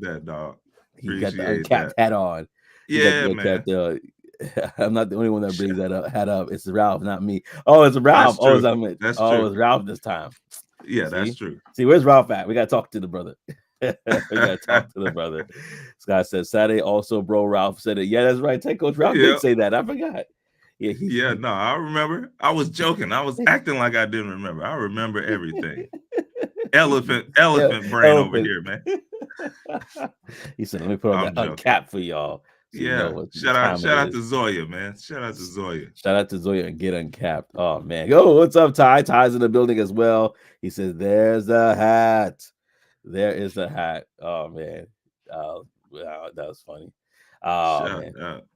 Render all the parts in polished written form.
that, dog. He got the Appreciate uncapped that. hat on. He got Yeah, the man. uncapped. I'm not the only one that Sh- brings that up, hat up. It's Ralph, not me. Oh, it's Ralph. That's Oh, true. That's oh, true. it's Ralph this time. Yeah, that's See, true. see, where's Ralph at? We gotta talk to the brother. We gotta talk to the brother. Scott says Saturday also, bro. Ralph said it. Yeah, that's right. Take Coach Ralph did Yeah. say that. I forgot. Yeah, Yeah, no, I remember. I was joking. I was acting like I didn't remember. I remember everything. Elephant brain over elephant. here, man. He said, "Let me put on that I'm joking. uncap for y'all, so you know Yeah. what Shout out, time it shout out to is." Zoya, man. Shout out to Zoya. Shout out to Zoya and get uncapped. Oh man. Oh, what's up, Ty? Ty's in the building as well. He says, "There's the hat. There is the hat." Oh man. Wow, that was funny. Oh Shout man. out.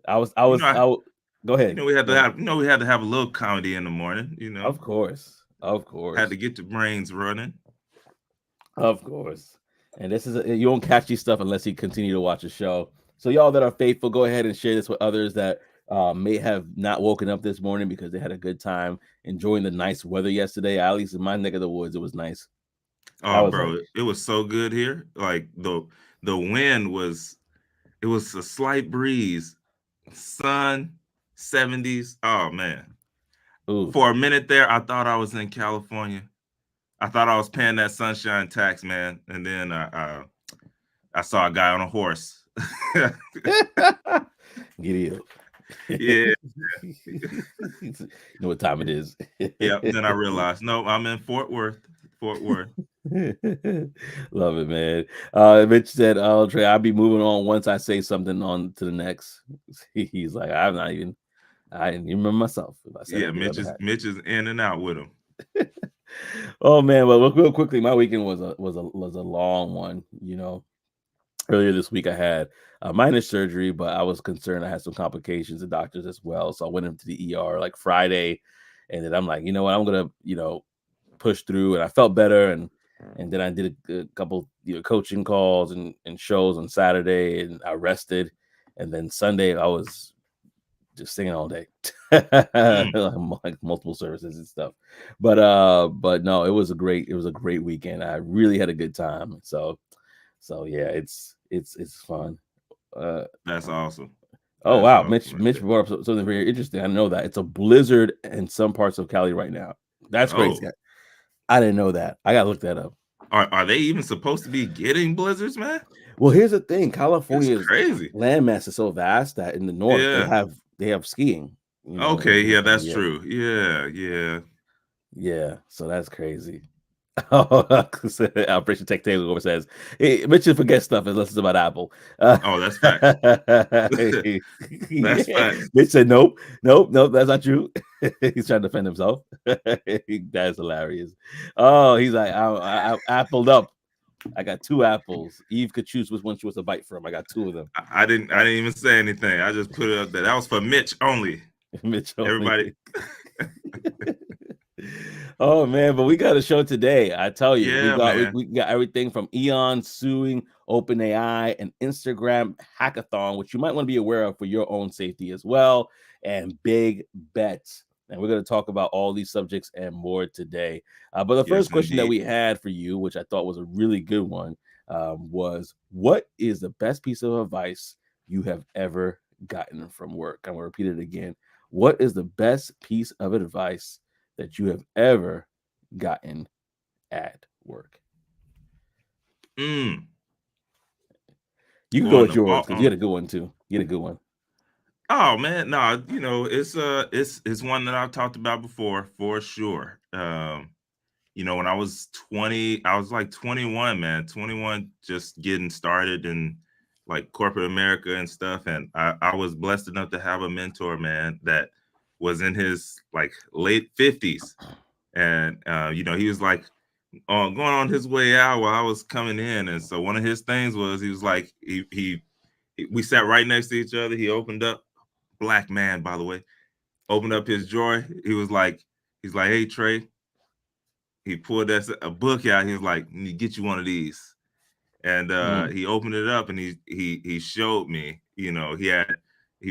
I was I You was know, I w- Go ahead. we had Go to ahead. have, we had to have a little comedy in the morning. Of course. Of Had course. to get the brains running. Of course. And this is you don't catch these stuff unless you continue to watch the show. So y'all that are faithful, go ahead and share this with others that may have not woken up this morning because they had a good time enjoying the nice weather yesterday. At least in my neck of the woods, it was nice. I Oh, was like, bro, it was so good here. Like the wind was, it was a slight breeze, sun, 70s. Oh man. ooh, For a minute there, I thought I was in California. I thought I was paying that sunshine tax, man. And then I saw a guy on a horse. giddy up. Yeah, You know what time it is. yeah. Then I realized, no, I'm in Fort Worth. Fort Worth. Love it, man. Mitch said, "Oh, Trey, I'll be moving on once I say something on to the next." He's like, I didn't even remember myself if I said Yeah, I did other Mitch is in and out with him. hat. Oh man, well, real quickly, my weekend was a long one. Earlier this week I had minor surgery, but I was concerned I had some complications. The doctors as well, so I went into the ER like Friday, and then I'm like, you know what, I'm gonna push through, and I felt better, and then I did a couple coaching calls and shows on Saturday, and I rested, and then Sunday I was just singing all day, Mm, like multiple services and stuff. But no, it was a great weekend. I really had a good time. So yeah, it's fun. Uh, that's awesome. oh That's wow, awesome Mitch right Mitch there. brought up something very interesting. I know that it's a blizzard in some parts of Cali right now. That's crazy. Oh, I didn't know that. I gotta look that up. are they even supposed to be getting blizzards, man? Well, here's the thing: It's California's crazy. landmass is so vast that in the north they Yeah. have skiing. Okay. Yeah, that's Yeah, true. Yeah. Yeah. yeah. So that's crazy. Oh, Operation Tech Takeover says, "Hey, Mitchell forget stuff unless it's about Apple." Oh, that's facts. That's Yeah. facts. Mitch said, "Nope, nope, nope, that's not true." He's trying to defend himself. That's hilarious. Oh, he's like, I appled up. I got two apples. Eve could choose which one she wants to bite from. I got two of them. I didn't even say anything. I just put it up there. That was for Mitch only. Mitch only. Everybody. Oh man, but we got a show today. I tell you, we Yeah, got we, man. we got everything from Eon suing OpenAI and Instagram Hack-a-Thon, which you might want to be aware of for your own safety as well, and big bets. And we're going to talk about all these subjects and more today. But the Yes, first question that indeed. we had for you, which I thought was a really good one, was what is the best piece of advice you have ever gotten from work? I'm going to repeat it again. What is the best piece of advice that you have ever gotten at work? Mm. You can go On with the yours because you had a good one too. You had a good one. oh man, no, it's one that I've talked about before for sure. When I was 20, I was like 21, man. 21, just getting started in like corporate America and stuff. And I was blessed enough to have a mentor, man, that was in his like late 50s. And he was like going on his way out while I was coming in. And so one of his things was he was like we sat right next to each other. He opened up, black man, by the way, opened up his drawer. He's like, hey Trey. He pulled a book out. He was like, "Let me get you one of these." And Mm, he opened it up and he showed me. He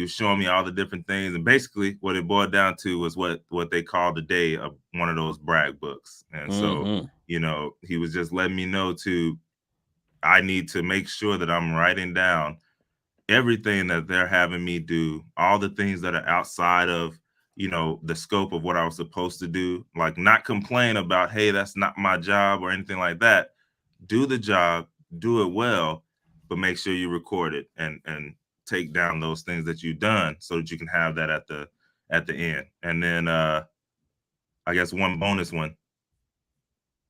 was showing me all the different things, and basically what it boiled down to was what they called today one of those brag books. And so mm-hmm. he was just letting me know to I need to make sure that I'm writing down everything that they're having me do, all the things that are outside of, the scope of what I was supposed to do. Like, not complain about, hey, that's not my job or anything like that. Do the job, do it well, but make sure you record it and take down those things that you've done so that you can have that at the end. And then I guess one bonus one,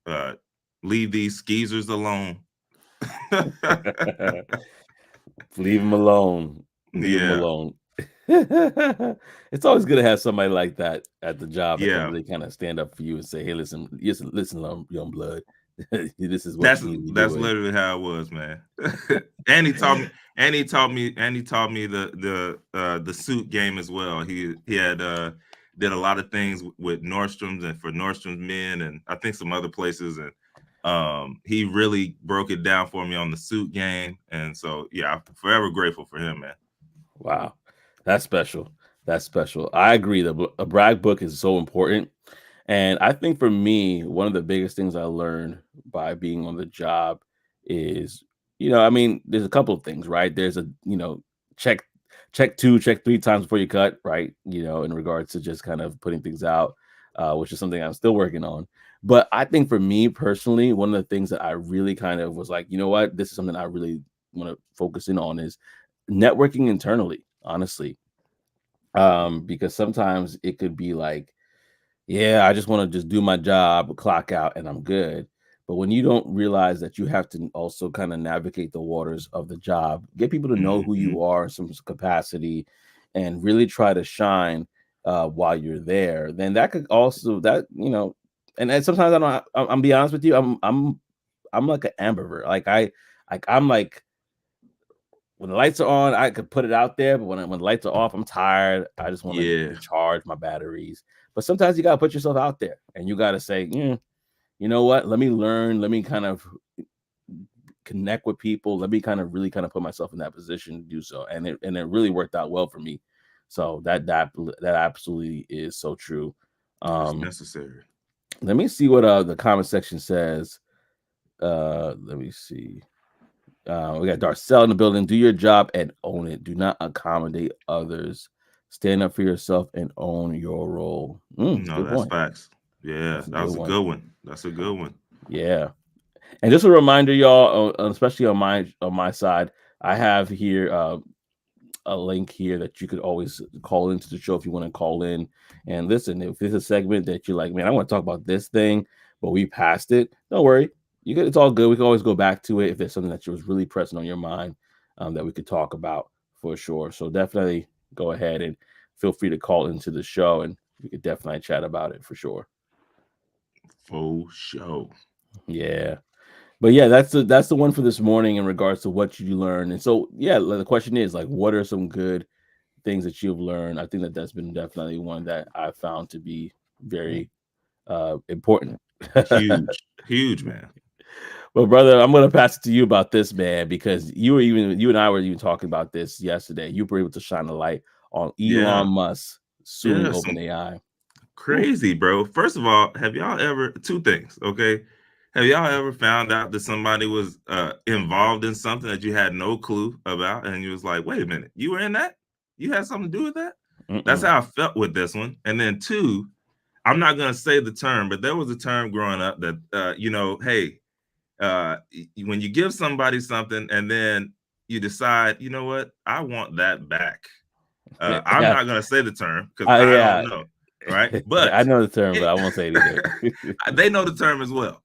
uh leave these skeezers alone. Leave him alone. Leave him Yeah. alone. It's always good to have somebody like that at the job that can Yeah. really kind of stand up for you and say, "Hey, listen, young blood. This is what That's you need to be that's doing." literally how it was, man. And he taught me, the suit game as well. He had did a lot of things with Nordstrom's and for Nordstrom's men, and I think some other places, and he really broke it down for me on the suit game. And so yeah, I'm forever grateful for him, man. Wow, that's special. That's special. I agree. A brag book is so important, and I think for me, one of the biggest things I learned by being on the job is, I mean, there's a couple of things, right? There's check, check two, check three times before you cut, right? In regards to just kind of putting things out, which is something I'm still working on. But I think for me personally, one of the things that I really kind of was like, you know what, this is something I really want to focus in on is networking internally, honestly. Because sometimes it could be like, yeah, I just want to just do my job, clock out, and I'm good. But when you don't realize that you have to also kind of navigate the waters of the job, get people to know who Hmm. you are in some capacity, and really try to shine while you're there, then that could also and sometimes I don't. I'm be honest with you, I'm like an ambivert. I'm like, when the lights are on, I could put it out there, but when the lights are off, I'm tired. I just want to Yeah, recharge my batteries. But sometimes you gotta put yourself out there, and you gotta say, you know what? Let me learn. Let me kind of connect with people. Let me kind of really kind of put myself in that position to do so, and it really worked out well for me. So that absolutely is so true. it's Um, necessary. Let me see what the comment section says. Let me see. We got Darcel in the building. Do your job and own it. Do not accommodate others. Stand up for yourself and own your role. No, Good that's point. facts. Yeah, That's a that good was a one. good one. That's a good one. Yeah. And just a reminder, y'all, especially on my side, I have here a link here that you could always call into the show if you want to call in and listen. If there's a segment that you're like, man, I want to talk about this thing, but we passed it, don't worry. It's all good. We can always go back to it if there's something that was really pressing on your mind that we could talk about for sure. So definitely go ahead and feel free to call into the show, and we could definitely chat about it for sure. For sure. Yeah. But yeah, that's the one for this morning in regards to what you learn. And so yeah, the question is like, what are some good things that you've learned? I think that's been definitely one that I found to be very important. Huge, huge, man. Well, brother, I'm gonna pass it to you about this, man, because you and I were even talking about this yesterday. You were able to shine a light on Yeah, Elon Musk suing yeah. Some OpenAI. Whew. crazy, bro. First of all, have y'all ever two things, okay? Have y'all ever found out that somebody was involved in something that you had no clue about, and you was like, "Wait a minute, you were in that? You had something to do with that?" That's Mm-mm. how I felt with this one. And then two, I'm not gonna say the term, but there was a term growing up that hey, when you give somebody something and then you decide, you know what, I want that back. I'm Yeah, not gonna say the term because I don't yeah. know, right? Yeah, I But know the term, but it, I won't say it either. they know the term as well.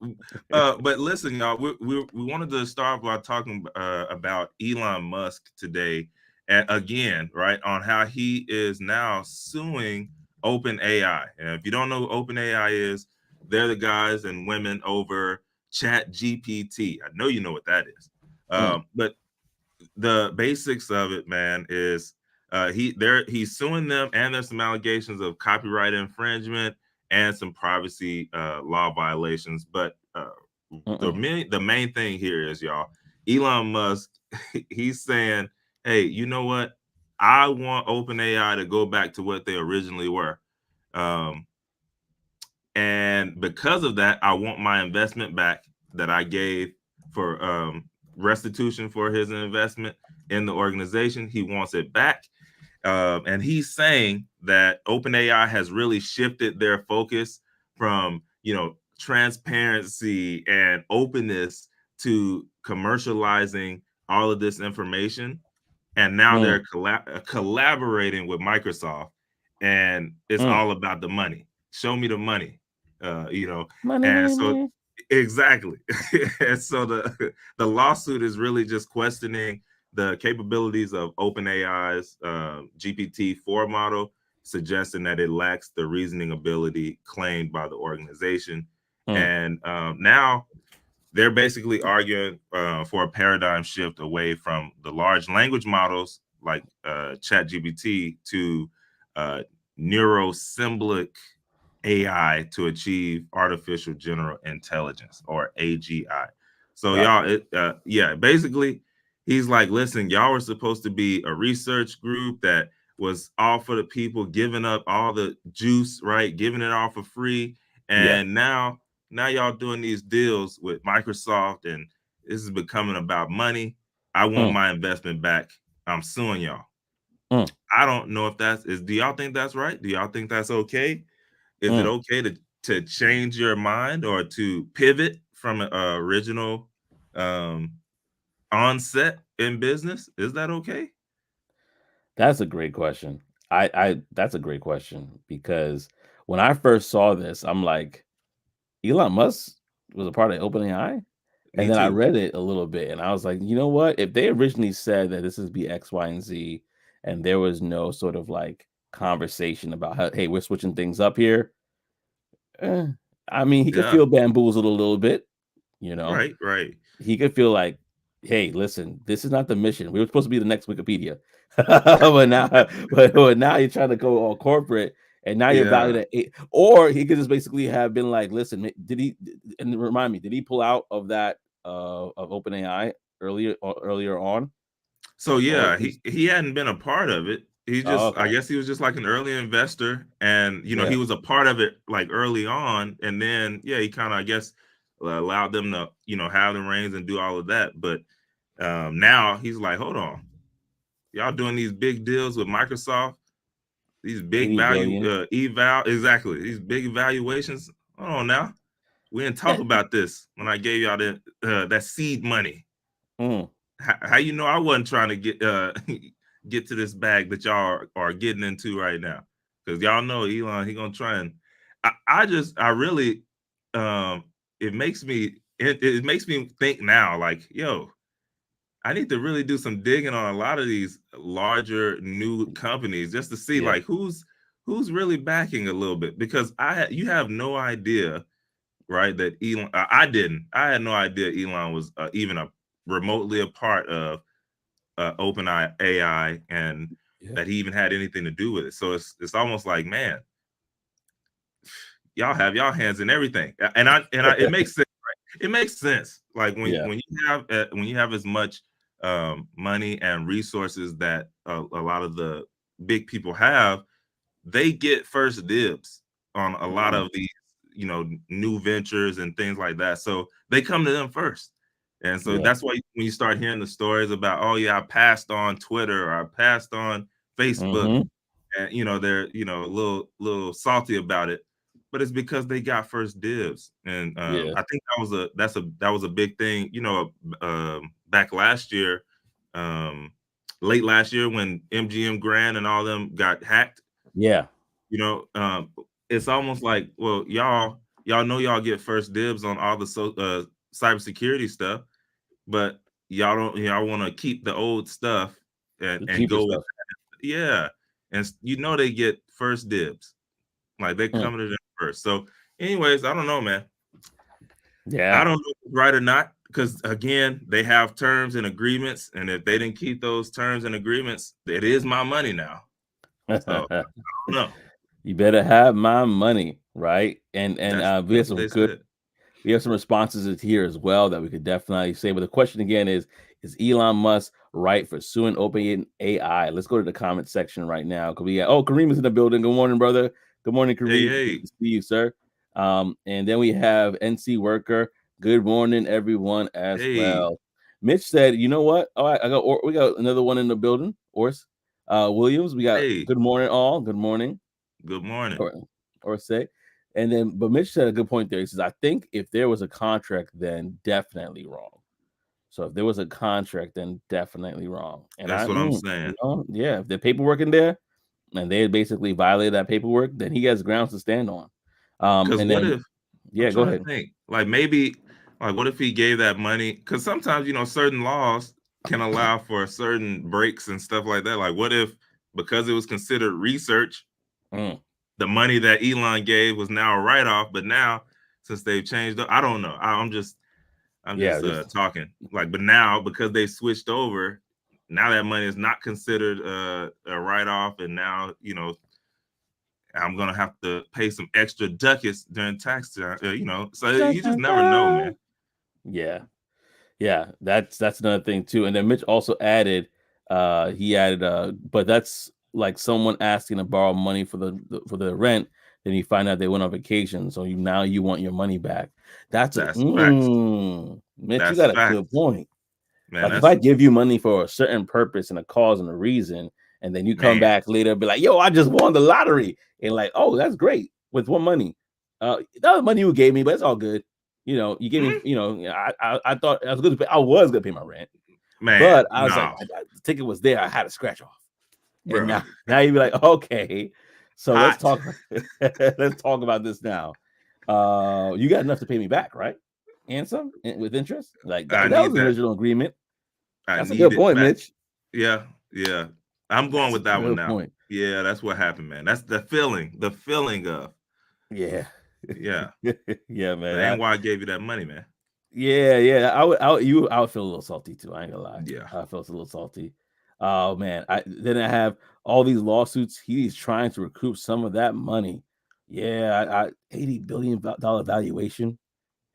But listen, y'all, we wanted to start by talking about Elon Musk today, and again, right, on how he is now suing OpenAI. And if you don't know who OpenAI is, they're the guys and women over Chat GPT. I know you know what that is. Mm, But the basics of it, man, is he's suing them, and there's some allegations of copyright infringement and some privacy law violations. But mm-mm. the main thing here is, y'all, Elon Musk, he's saying, hey, you know what? I want OpenAI to go back to what they originally were. Um, and because of that, I want my investment back that I gave for restitution for his investment in the organization. He wants it back. And he's saying that OpenAI has really shifted their focus from, transparency and openness to commercializing all of this information. And now they're collaborating with Microsoft, and it's all about the money. Show me the money, Money, and money, so money. exactly. And so the lawsuit is really just questioning the capabilities of OpenAI's GPT-4 model, suggesting that it lacks the reasoning ability claimed by the organization. And now they're basically arguing for a paradigm shift away from the large language models like ChatGPT to neurosymbolic AI to achieve artificial general intelligence, or AGI. So y'all, basically he's like, listen, y'all were supposed to be a research group that was all for the people, giving up all the juice, right? Giving it all for free. And now y'all doing these deals with Microsoft, and this is becoming about money. I want my investment back. I'm suing y'all. I don't know if do y'all think that's right? Do y'all think that's okay? Is it okay to change your mind or to pivot from an original onset in business? Is that okay? That's a great question. I that's a great question, because when I first saw this, I'm like, Elon Musk was a part of OpenAI? Me And then I too. read it a little bit and I was like, you know what? If they originally said that this is be X, Y, and Z, and there was no sort of like conversation about how, hey, we're switching things up here. eh, I mean, he could Yeah. feel bamboozled a little bit, you know. Right. He could feel like, hey, listen, this is not the mission. We were supposed to be the next Wikipedia. but now you're trying to go all corporate, and now you're Yeah. valued at 8. Or he could just basically have been like, listen, did he, and remind me, did he pull out of that of OpenAI earlier on? So Or yeah, he's he hadn't been a part of it. He oh, just, I okay. guess he was just like an early investor, and he Yeah. was a part of it like early on, and then he kind of, I guess, allowed them to have the reins and do all of that. But now he's like, hold on, y'all doing these big deals with Microsoft, these big 80 value billion. exactly, these big evaluations. Hold on now, we didn't talk about this when I gave y'all that seed money. Mm. How you know I wasn't trying to get get to this bag that y'all are getting into right now? Because y'all know Elon, he gonna try and I really it makes me think now, like, yo, I need to really do some digging on a lot of these larger new companies just to see Yeah. like who's really backing a little bit, because you have no idea, right? That Elon, I had no idea Elon was even a remotely a part of OpenAI, and Yeah. that he even had anything to do with it. So it's almost like, man, y'all have y'all hands in everything, and it makes sense. Right? It makes sense. Like Yeah. when you have as much money and resources that a lot of the big people have, they get first dibs on a lot Mm. of these, new ventures and things like that. So they come to them first. And so Yeah. that's why when you start hearing the stories about, oh yeah, I passed on Twitter, or I passed on Facebook, Mm-hmm. and they're a little salty about it, but it's because they got first dibs. And Yeah. I think that was a big thing, back last year, um, late last year, when MGM Grand and all them got hacked. Yeah. you know um it's almost like, well, y'all know y'all get first dibs on all the cybersecurity stuff, but y'all want to keep the old stuff The and cheaper go with stuff. that. Yeah. And they get first dibs, like they're Mm. coming to them first. So anyways, I don't know, man. I Yeah. don't know if it's right or not, because again, they have terms and agreements, and if they didn't keep those terms and agreements, it is my money now. So I don't know. You better have my money, right? And we have That's what some they good said. we have some responses here as well that we could definitely say. But the question again is Elon Musk right for suing OpenAI? Let's go to the comment section right now, because we got Kareem is in the building. Good morning, brother. Good morning, Hey, Kareem. Good hey. to see you, sir. And then we have NC Worker. Good morning, everyone, as Hey. well. Mitch said, "You know what? All right, we got another one in the building. Ors Williams, we got Hey, good morning, all. Good morning, good morning. or say." And then, but Mitch said a good point there. He says, "I think if there was a contract, then definitely wrong. So if there was a contract, then definitely wrong." And That's what I'm saying. yeah, if the paperwork in there and they basically violated that paperwork, then he has grounds to stand on. Because And what then, if I'm yeah, go trying to ahead. think, like maybe, like what if he gave that money? Because sometimes certain laws can allow for certain breaks and stuff like that. Like what if because it was considered research, Mm, the money that Elon gave was now a write off, but now since they've changed up, I don't know. I'm yeah, just just talking like, but now because they switched over, now that money is not considered a write off, and now I'm gonna have to pay some extra ducats during tax time. So dun, you just dun, never know, man. dun. Yeah, yeah, that's another thing too. And then Mitch also added, but that's like someone asking to borrow money for the rent. Then you find out they went on vacation, so you want your money back. That's facts. Mitch, you That's got a good facts, point. man. Like if I That's give you money for a certain purpose and a cause and a reason, and then you come man. back later and be like, "Yo, I just won the lottery," and like, "Oh, that's great." With what money? That was money you gave me, but it's all good. You gave me. Hmm? I thought I was good. I was gonna pay my rent, Man, but I was like, no, the ticket was there. I had to scratch off, and bro. now you be like, okay, so let's Hot. talk. Let's talk about this now. You got enough to pay me back, right? And some with interest. Like I that was need the that. original agreement. I That's a need good it point, back. Mitch. Yeah, yeah. I'm going That's a with that one good now. point. Yeah, that's what happened, man. That's the feeling of Yeah. yeah. Yeah, That man. ain't why I gave you that money, man. Yeah. I would feel a little salty too. I ain't gonna lie. Yeah, I felt a little salty. Oh man. I have all these lawsuits. He's trying to recoup some of that money. Yeah, $80 billion valuation,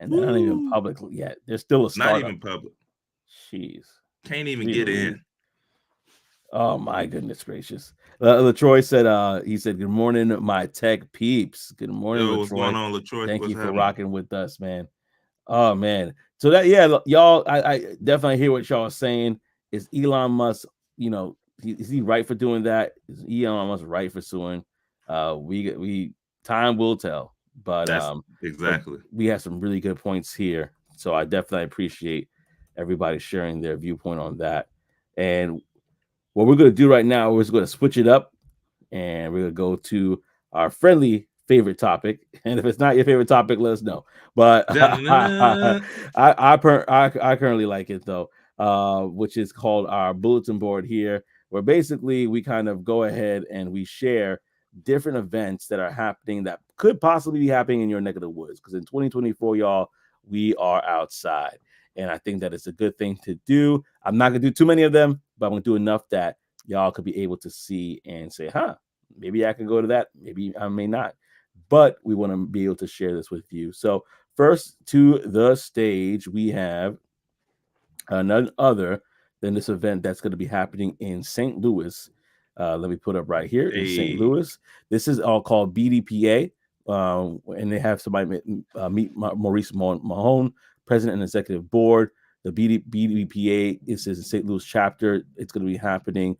and they're not even woo. public yet. They're still a Not startup. even public. Jeez. Can't even get Jeez. in. Oh my goodness gracious. LaTroy said, he said, "Good morning, my tech peeps. Good morning, Yo, what's going LaTroy. on, LaTroy? Thank What's you for happening? rocking with us, man." Oh man. So that yeah, y'all, I definitely hear what y'all are saying. Is Elon Musk, is he right for doing that? Is Elon Musk right for suing? We time will tell. But That's um, but exactly. we have some really good points here. So I definitely appreciate everybody sharing their viewpoint on that. And what we're gonna do right now, we're just gonna switch it up and we're gonna go to our friendly favorite topic. And if it's not your favorite topic, let us know. But Dun-dun-dun. I currently like it though, which is called our bulletin board here, where basically we kind of go ahead and we share different events that are happening that could possibly be happening in your neck of the woods. Because in 2024, y'all, we are outside. And I think that it's a good thing to do. I'm not gonna do too many of them, but I'm gonna do enough that y'all could be able to see and say, huh, maybe I can go to that. Maybe I may not. But we want to be able to share this with you. So, first to the stage, we have none other than this event that's going to be happening in St. Louis. Let me put up right here in St. Hey, Louis. This is all called BDPA. And they have somebody meet Maurice Mahone, president and executive board. The BDPA is in St. Louis chapter. It's going to be happening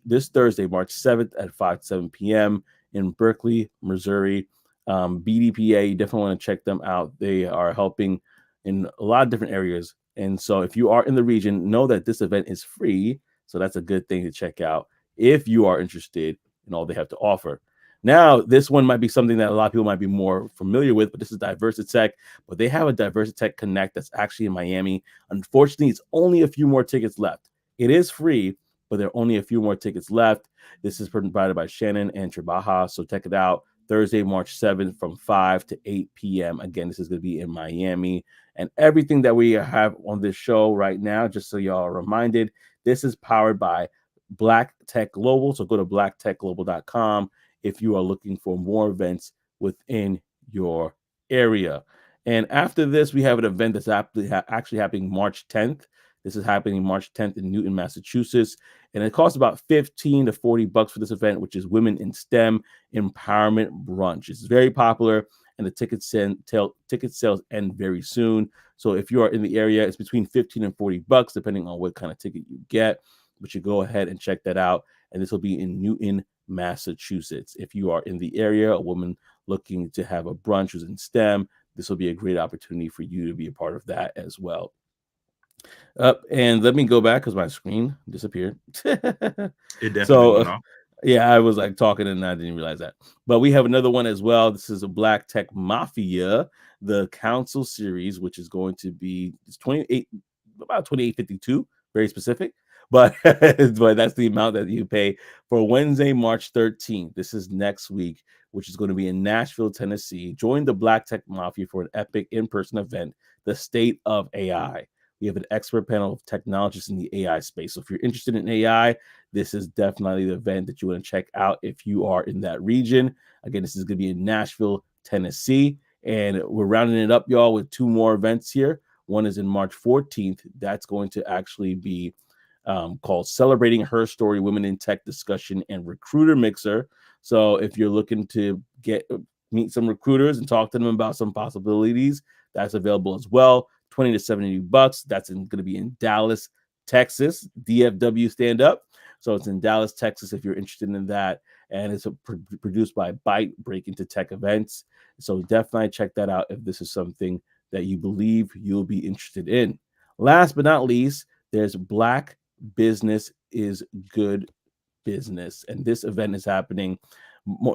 this Thursday, March 7th at 5 to 7 p.m. in Berkeley, Missouri. BDPA, you definitely want to check them out. They are helping in a lot of different areas. And so if you are in the region, know that this event is free. So that's a good thing to check out if you are interested in all they have to offer. Now, this one might be something that a lot of people might be more familiar with, but this is Diversitech. But they have a Diversitech Connect that's actually in Miami. Unfortunately, it's only a few more tickets left. It is free, but there are only a few more tickets left. This is provided by Shannon and Tribaja. So check it out. Thursday, March 7th from 5 to 8 p.m. Again, this is going to be in Miami. And everything that we have on this show right now, just so y'all are reminded, this is powered by Black Tech Global. So go to blacktechglobal.com if you are looking for more events within your area. And after this, we have an event that's actually happening March 10th. This is happening March 10th in Newton, Massachusetts. And it costs about $15 to $40 for this event, which is Women in STEM Empowerment Brunch. It's very popular. and the ticket sales end very soon. So if you are in the area, it's between $15 and $40, depending on what kind of ticket you get. But you go ahead and check that out. And this will be in Newton, Massachusetts. If you are in the area, a woman looking to have a brunch who's in STEM, this will be a great opportunity for you to be a part of that as well. And let me go back because my screen disappeared. It definitely So, went off. yeah, I was like talking and I didn't realize that. But we have another one as well. This is a Black Tech Mafia, the Council series, which is going to be it's 28, about 28.52, very specific. But but that's the amount that you pay for Wednesday, March 13th. This is next week, which is going to be in Nashville, Tennessee. Join the Black Tech Mafia for an epic in-person event, The State of AI. We have an expert panel of technologists in the AI space. So if you're interested in AI, this is definitely the event that you want to check out if you are in that region. Again, this is going to be in Nashville, Tennessee. And we're rounding it up, y'all, with two more events here. One is in March 14th. That's going to actually be called Celebrating Her Story, Women in Tech Discussion and Recruiter Mixer. So if you're looking to meet some recruiters and talk to them about some possibilities, that's available as well. $20 to $70. That's going to be in Dallas, Texas. DFW Stand Up. So it's in Dallas, Texas, if you're interested in that. And it's produced by Byte, Break Into Tech Events. So definitely check that out if this is something that you believe you'll be interested in. Last but not least, there's Black Business is Good Business. And this event is happening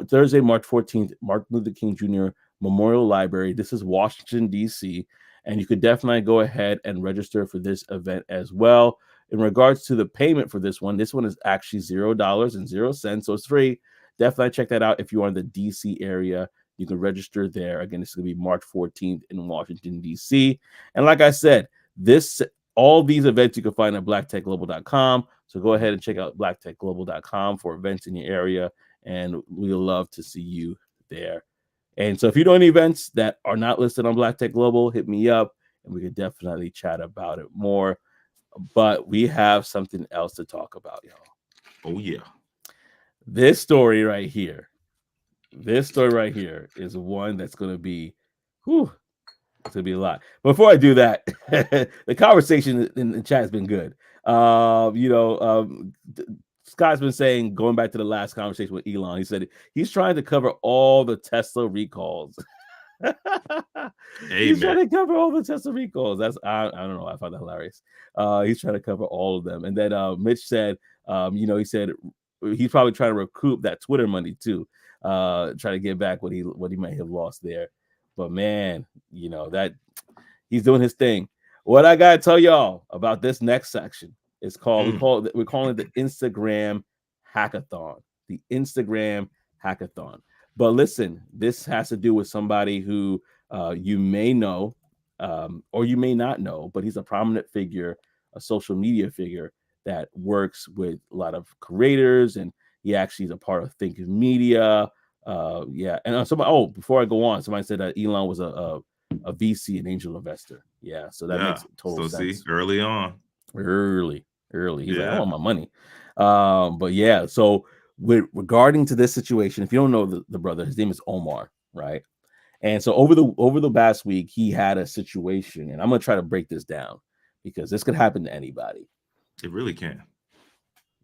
Thursday, March 14th, Martin Luther King Jr. Memorial Library. This is Washington, D.C., and you could definitely go ahead and register for this event as well. In regards to the payment for this one is actually $0.00, so it's free. Definitely check that out if you are in the D.C. area. You can register there. Again, it's going to be March 14th in Washington, D.C. And like I said, all these events you can find at blacktechglobal.com. So go ahead and check out blacktechglobal.com for events in your area, and we'll love to see you there. And so if you know any events that are not listed on Black Tech Global, hit me up and we could definitely chat about it more. But we have something else to talk about, y'all. Oh, yeah. This story right here is one that's going to be, it's going to be a lot. Before I do that, the conversation in the chat has been good. Scott's been saying, going back to the last conversation with Elon, he said he's trying to cover all the Tesla recalls. He's trying to cover all the Tesla recalls. I don't know. I found that hilarious. He's trying to cover all of them. And then Mitch said, he said he's probably trying to recoup that Twitter money too, try to get back what he might have lost there. But man, that he's doing his thing. What I gotta tell y'all about this next section is we're calling it the Instagram Hack-a-Thon. The Instagram Hack-a-Thon. But listen, this has to do with somebody who you may know or you may not know, but he's a prominent figure, a social media figure that works with a lot of creators, and he actually is a part of Think Media. And before I go on, somebody said that Elon was a VC, an angel investor. Yeah, so that makes total sense. See, early on. He's like, I want my money. But yeah, so regarding to this situation, if you don't know the brother, his name is Omar, right? And so over the past week, he had a situation, and I'm gonna try to break this down because this could happen to anybody. It really can.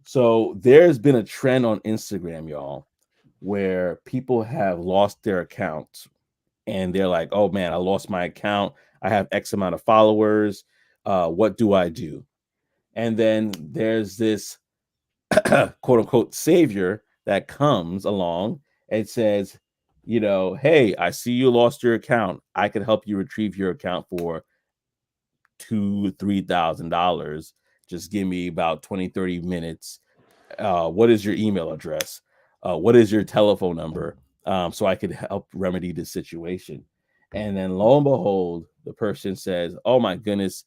So there's been a trend on Instagram, y'all, where people have lost their accounts and they're like, oh man, I lost my account. I have X amount of followers. What do I do? And then there's this quote unquote savior that comes along and says, hey, I see you lost your account. I can help you retrieve your account for $2,000-$3,000. Just give me about 20-30 minutes. What is your email address? What is your telephone number? So I could help remedy the situation. And then lo and behold, the person says, oh my goodness,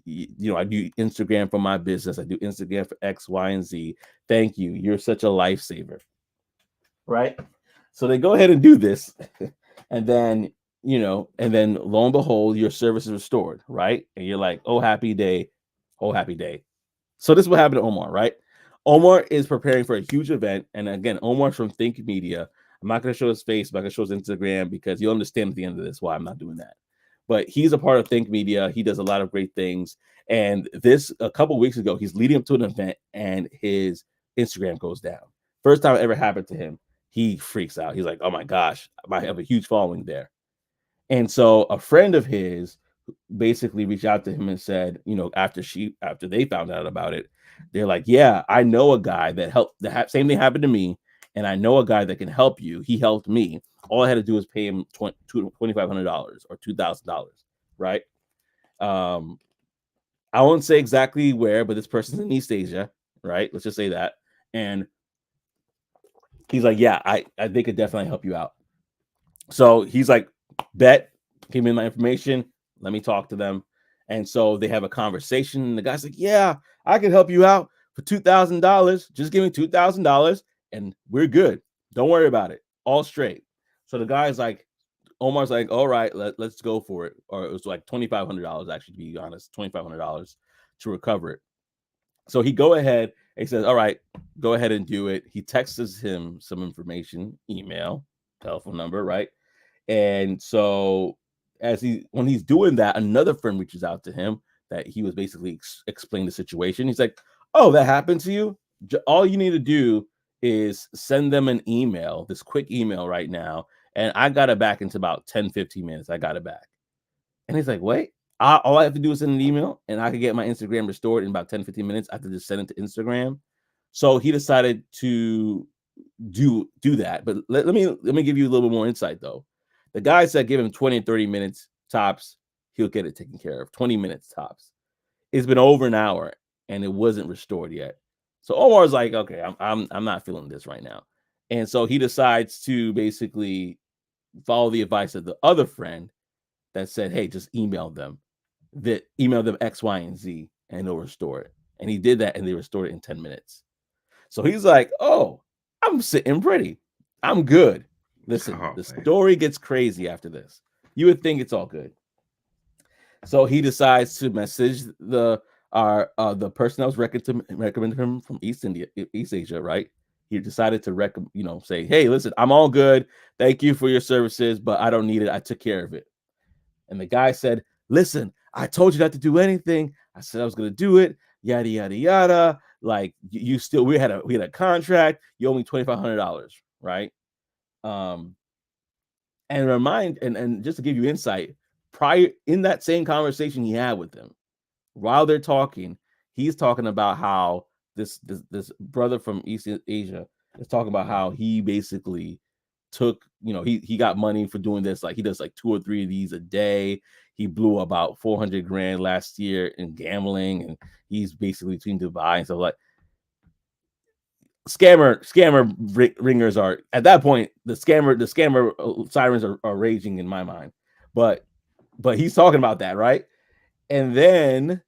I do Instagram for my business. I do Instagram for X, Y, and Z. Thank you. You're such a lifesaver. Right? So they go ahead and do this. And then, lo and behold, your service is restored. Right? And you're like, oh, happy day. Oh, happy day. So this is what happened to Omar, right? Omar is preparing for a huge event. And again, Omar's from Think Media. I'm not going to show his face. I'm not going to show his Instagram because you'll understand at the end of this why I'm not doing that. But he's a part of Think Media. He does a lot of great things. And this, a couple weeks ago, he's leading up to an event and his Instagram goes down. First time it ever happened to him. He freaks out. He's like, oh my gosh, I have a huge following there. And so a friend of his basically reached out to him and said, after they found out about it, they're like, yeah, I know a guy that helped. Same thing happened to me, and I know a guy that can help you. He helped me. All I had to do was pay him $2,500 or $2,000, right? I won't say exactly where, but this person's in East Asia, right? Let's just say that. And he's like, yeah, they could definitely help you out. So he's like, bet, give me my information. Let me talk to them. And so they have a conversation. And the guy's like, yeah, I can help you out for $2,000. Just give me $2,000 and we're good. Don't worry about it. All straight. So the guy's like, Omar's like, all right, let's go for it. Or it was like $2,500, actually, to be honest, $2,500 to recover it. So he go ahead and he says, all right, go ahead and do it. He texts him some information, email, telephone number, right? And so when he's doing that, another friend reaches out to him that he was basically explaining the situation. He's like, oh, that happened to you? All you need to do is send them an email, this quick email right now. And I got it back into about 10, 15 minutes. I got it back. And he's like, wait, all I have to do is send an email and I could get my Instagram restored in about 10, 15 minutes. I have to just send it to Instagram. So he decided to do that. But let me give you a little bit more insight, though. The guy said give him 20 and 30 minutes tops. He'll get it taken care of. 20 minutes tops. It's been over an hour and it wasn't restored yet. So Omar's like, okay, I'm not feeling this right now. And so he decides to basically follow the advice of the other friend that said, hey, just email them X, Y, and Z, and they'll restore it. And he did that and they restored it in 10 minutes. So he's like, oh, I'm sitting pretty. I'm good. Listen, the story gets crazy after this. You would think it's all good. So he decides to message the person that was recommending him from East Asia, right? He decided to say, hey, listen, I'm all good. Thank you for your services, but I don't need it. I took care of it. And the guy said, listen, I told you not to do anything. I said I was going to do it. Yada, yada, yada. Like we had a contract. You owe me $2,500, right? And just to give you insight, prior in that same conversation he had with them, while they're talking, he's talking about how this brother from East Asia is talking about how he basically took, he got money for doing this. Like he does like 2 or 3 of these a day. He blew about 400 grand last year in gambling, and he's basically between Dubai and stuff like. Scammer ringers are at that point. The scammer sirens are raging in my mind, but he's talking about that, right? And then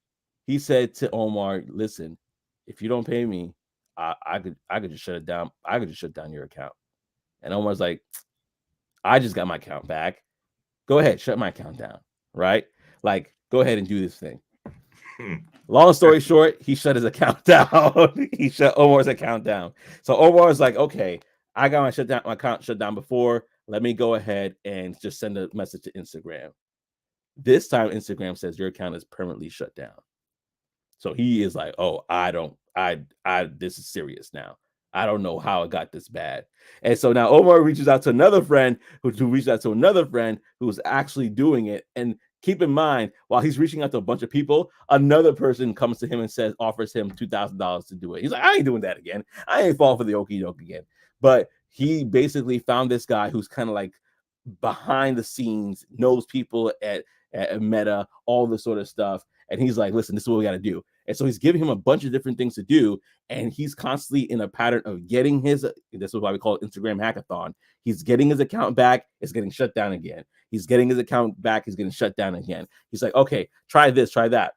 he said to Omar, listen, if you don't pay me, I could just shut it down. I could just shut down your account. And Omar's like, I just got my account back. Go ahead, shut my account down, right? Like, go ahead and do this thing. Long story short, he shut his account down. He shut Omar's account down. So Omar's like, okay, I got my account shut down before. Let me go ahead and just send a message to Instagram. This time, Instagram says your account is permanently shut down. So he is like, oh, this is serious now. I don't know how it got this bad. And so now Omar reaches out to another friend who reached out to another friend who's actually doing it. And keep in mind, while he's reaching out to a bunch of people, another person comes to him and offers him $2,000 to do it. He's like, I ain't doing that again. I ain't falling for the okie doke again. But he basically found this guy who's kind of like behind the scenes, knows people at Meta, all this sort of stuff. And he's like, listen, this is what we got to do. And so he's giving him a bunch of different things to do. And he's constantly in a pattern of getting this is why we call it Instagram Hack-a-Thon. He's getting his account back. It's getting shut down again. He's getting his account back. He's getting shut down again. He's like, okay, try this, try that.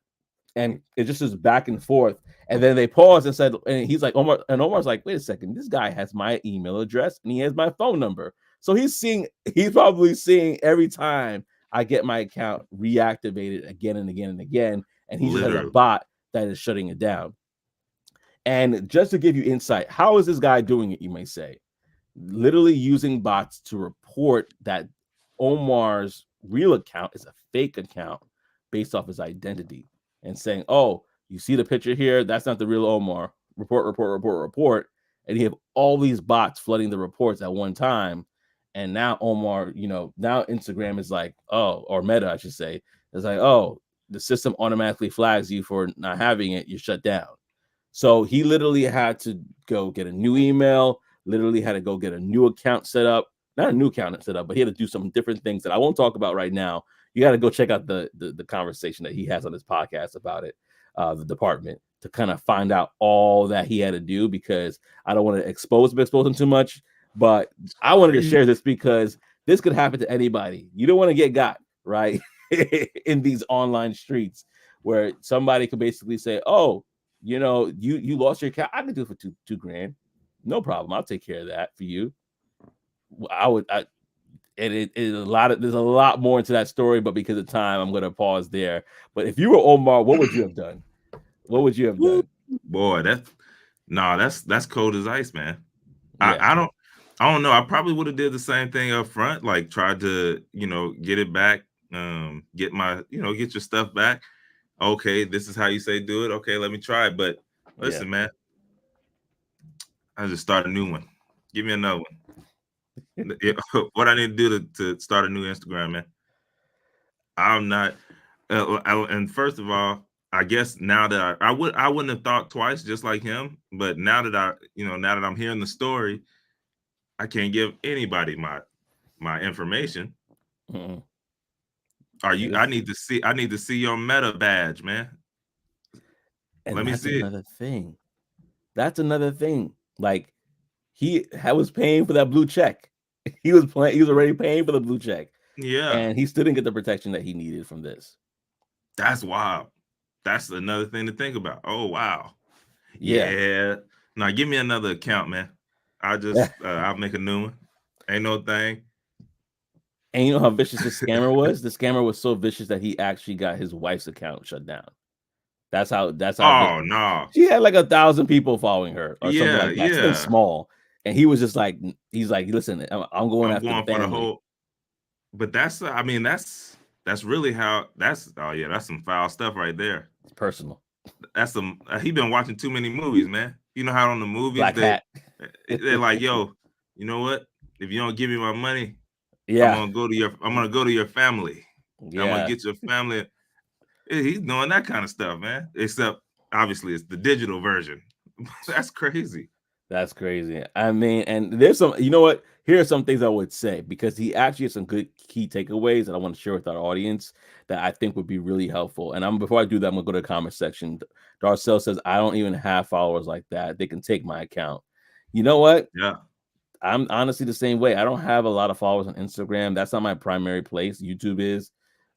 And it just is back and forth. And then they paused and said, and he's like, Omar's like, wait a second, this guy has my email address and he has my phone number. So he's probably seeing every time I get my account reactivated again and again and again. And he just has a bot that is shutting it down. And just to give you insight, how is this guy doing it, you may say? literally using bots to report that Omar's real account is a fake account based off his identity, and saying, "Oh, you see the picture here? That's not the real Omar. Report." And you have all these bots flooding the reports at one time. And now Omar, now Instagram is like, oh, or Meta, I should say, is like, oh, the system automatically flags you for not having it. You're shut down. So he literally had to go get a new email, literally had to go get a new account set up. Not a new account set up, but he had to do some different things that I won't talk about right now. You got to go check out the conversation that he has on his podcast about it, the department, to kind of find out all that he had to do, because I don't want to expose him too much. But I wanted to share this because this could happen to anybody. You don't want to get got, right? In these online streets where somebody could basically say, oh, you lost your account. I could do it for two grand. No problem. I'll take care of that for you. There's a lot more into that story, but because of time, I'm going to pause there. But if you were Omar, what would you have done? What would you have done? Boy, that's cold as ice, man. Yeah. I don't know. I probably would have did the same thing up front, like tried to, get it back, get your stuff back. Okay, this is how you say do it. Okay, let me try it. But listen, man, I just start a new one. Give me another one. What I need to do to start a new Instagram, man. I'm not. And first of all, I guess now that I wouldn't have thought twice, just like him. But now that now that I'm hearing the story, I can't give anybody my information. Mm-hmm. I need to see your Meta badge, man. And let me see another thing. That's another thing. Like, he was paying for that blue check. He was already paying for the blue check. Yeah. And he still didn't get the protection that he needed from this. That's wild. That's another thing to think about. Oh, wow. Yeah. Now give me another account, man. I'll make a new one. Ain't no thing. And you know how vicious this scammer was? The scammer was so vicious that he actually got his wife's account shut down. That's how. Oh, no. She had like 1,000 people following her or something like that. Yeah. Something small. And he was just like, he's like, listen, I'm going after the family. For the whole. But that's really how that's some foul stuff right there. It's personal. That's he been watching too many movies, man. You know how on the movies they're like, yo, you know what? If you don't give me my money, I'm gonna go to your family. Yeah. I'm gonna get your family. He's doing that kind of stuff, man. Except obviously it's the digital version. That's crazy. That's crazy. I mean, and there's some, you know what? Here are some things I would say, because he actually has some good key takeaways that I want to share with our audience that I think would be really helpful. And before I do that, I'm gonna go to the comment section. Darcel says, I don't even have followers like that. They can take my account. You know what? Yeah. I'm honestly the same way. I don't have a lot of followers on Instagram. That's not my primary place. YouTube is.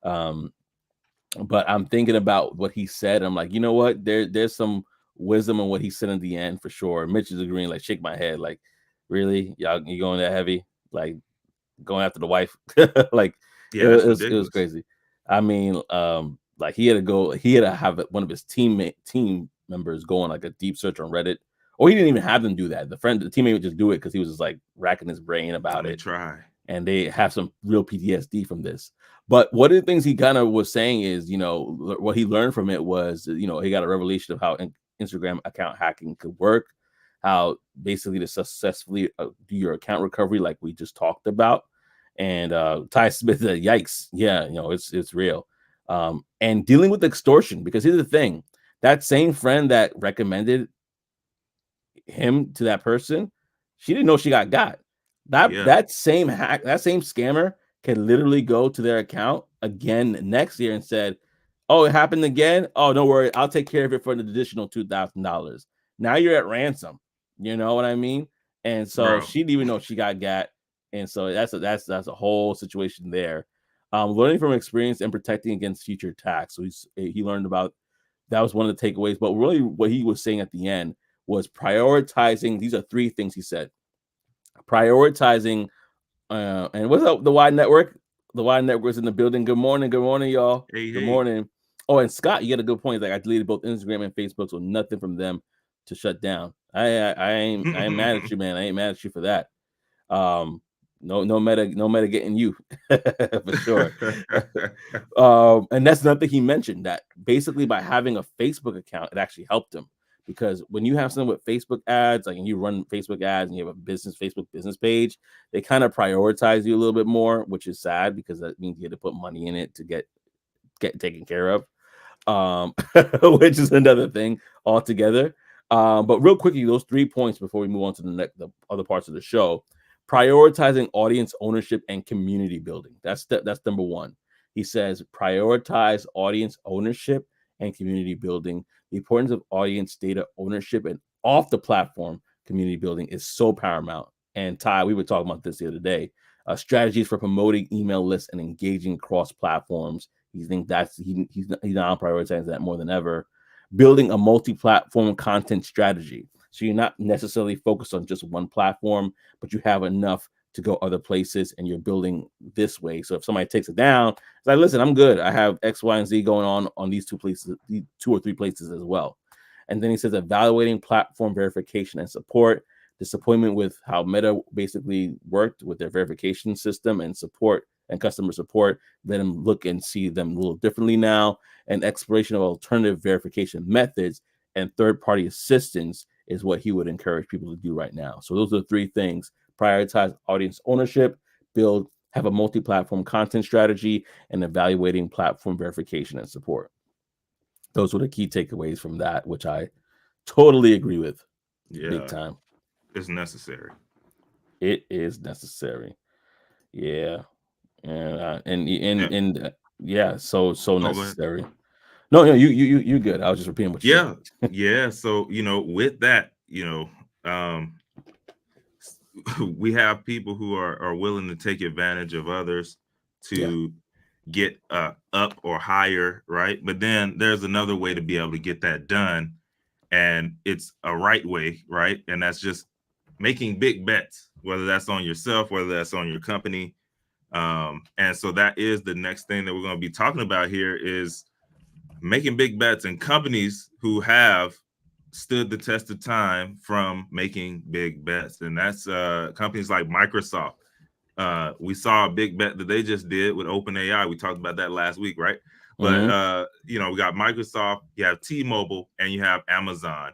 But I'm thinking about what he said. I'm like, you know what? There's some wisdom in what he said in the end for sure. Mitch is agreeing, like, shake my head, like, really, y'all, you going that heavy, like going after the wife. Like, yeah, it was crazy. I mean, like he had to have one of his team members go on like a deep search on Reddit, or he didn't even have them do that. The teammate would just do it because he was just like racking his brain about it. Try. And they have some real PTSD from this. But one of the things he kind of was saying is, what he learned from it was, he got a revelation of how Instagram account hacking could work, how basically to successfully do your account recovery, like we just talked about. And Ty Smith said, yikes. Yeah, it's real. And dealing with extortion, because here's the thing, that same friend that recommended him to that person, she didn't know she got. That same hack, that same scammer can literally go to their account again next year and said, oh, it happened again. Oh, don't worry, I'll take care of it for an additional $2,000. Now you're at ransom. You know what I mean? And so she didn't even know she got. And so that's a whole situation there. Learning from experience and protecting against future attacks. So he learned about, that was one of the takeaways. But really what he was saying at the end was prioritizing. These are 3 things he said. Prioritizing, and what's up, the Wide Network? The Wide Network's in the building. Good morning, y'all. Good morning. Oh, and Scott, you got a good point. Like, I deleted both Instagram and Facebook, so nothing from them to shut down. I ain't mad at you, man. I ain't mad at you for that. No meta getting you for sure. And that's nothing he mentioned, that basically by having a Facebook account, it actually helped him, because when you have something with Facebook ads, like, and you run Facebook ads and you have a Facebook business page, they kind of prioritize you a little bit more, which is sad because that means you had to put money in it to get taken care of, which is another thing altogether. But real quickly, those 3 points before we move on to the other parts of the show: prioritizing audience ownership and community building. That's number one. He says prioritize audience ownership and community building. The importance of audience data ownership and off the platform community building is so paramount. And Ty, we were talking about this the other day. Strategies for promoting email lists and engaging cross platforms. He thinks he's now prioritizing that more than ever. Building a multi-platform content strategy, so you're not necessarily focused on just one platform, but you have enough to go other places, and you're building this way. So if somebody takes it down, it's like, listen, I'm good. I have X, Y, and Z going on these 2 places, these 2 or 3 places as well. And then he says evaluating platform verification and support. Disappointment with how Meta basically worked with their verification system and support and customer support. Let them look and see them a little differently now. And exploration of alternative verification methods and third-party assistance is what he would encourage people to do right now. So those are the 3 things: prioritize audience ownership, have a multi-platform content strategy, and evaluating platform verification and support. Those were the key takeaways from that, which I totally agree with. Big time. It's necessary. It is necessary. Yeah. And yeah, so necessary. No, you good. I was just repeating what you said. Yeah. So, with that, we have people who are willing to take advantage of others to get up or higher, right? But then there's another way to be able to get that done, and it's a right way, right? And that's just making big bets, whether that's on yourself, whether that's on your company. And so that is the next thing that we're going to be talking about here, is making big bets, and companies who have stood the test of time from making big bets. And that's companies like Microsoft. We saw a big bet that they just did with OpenAI. We talked about that last week, right? But we got Microsoft, you have T-Mobile, and you have Amazon.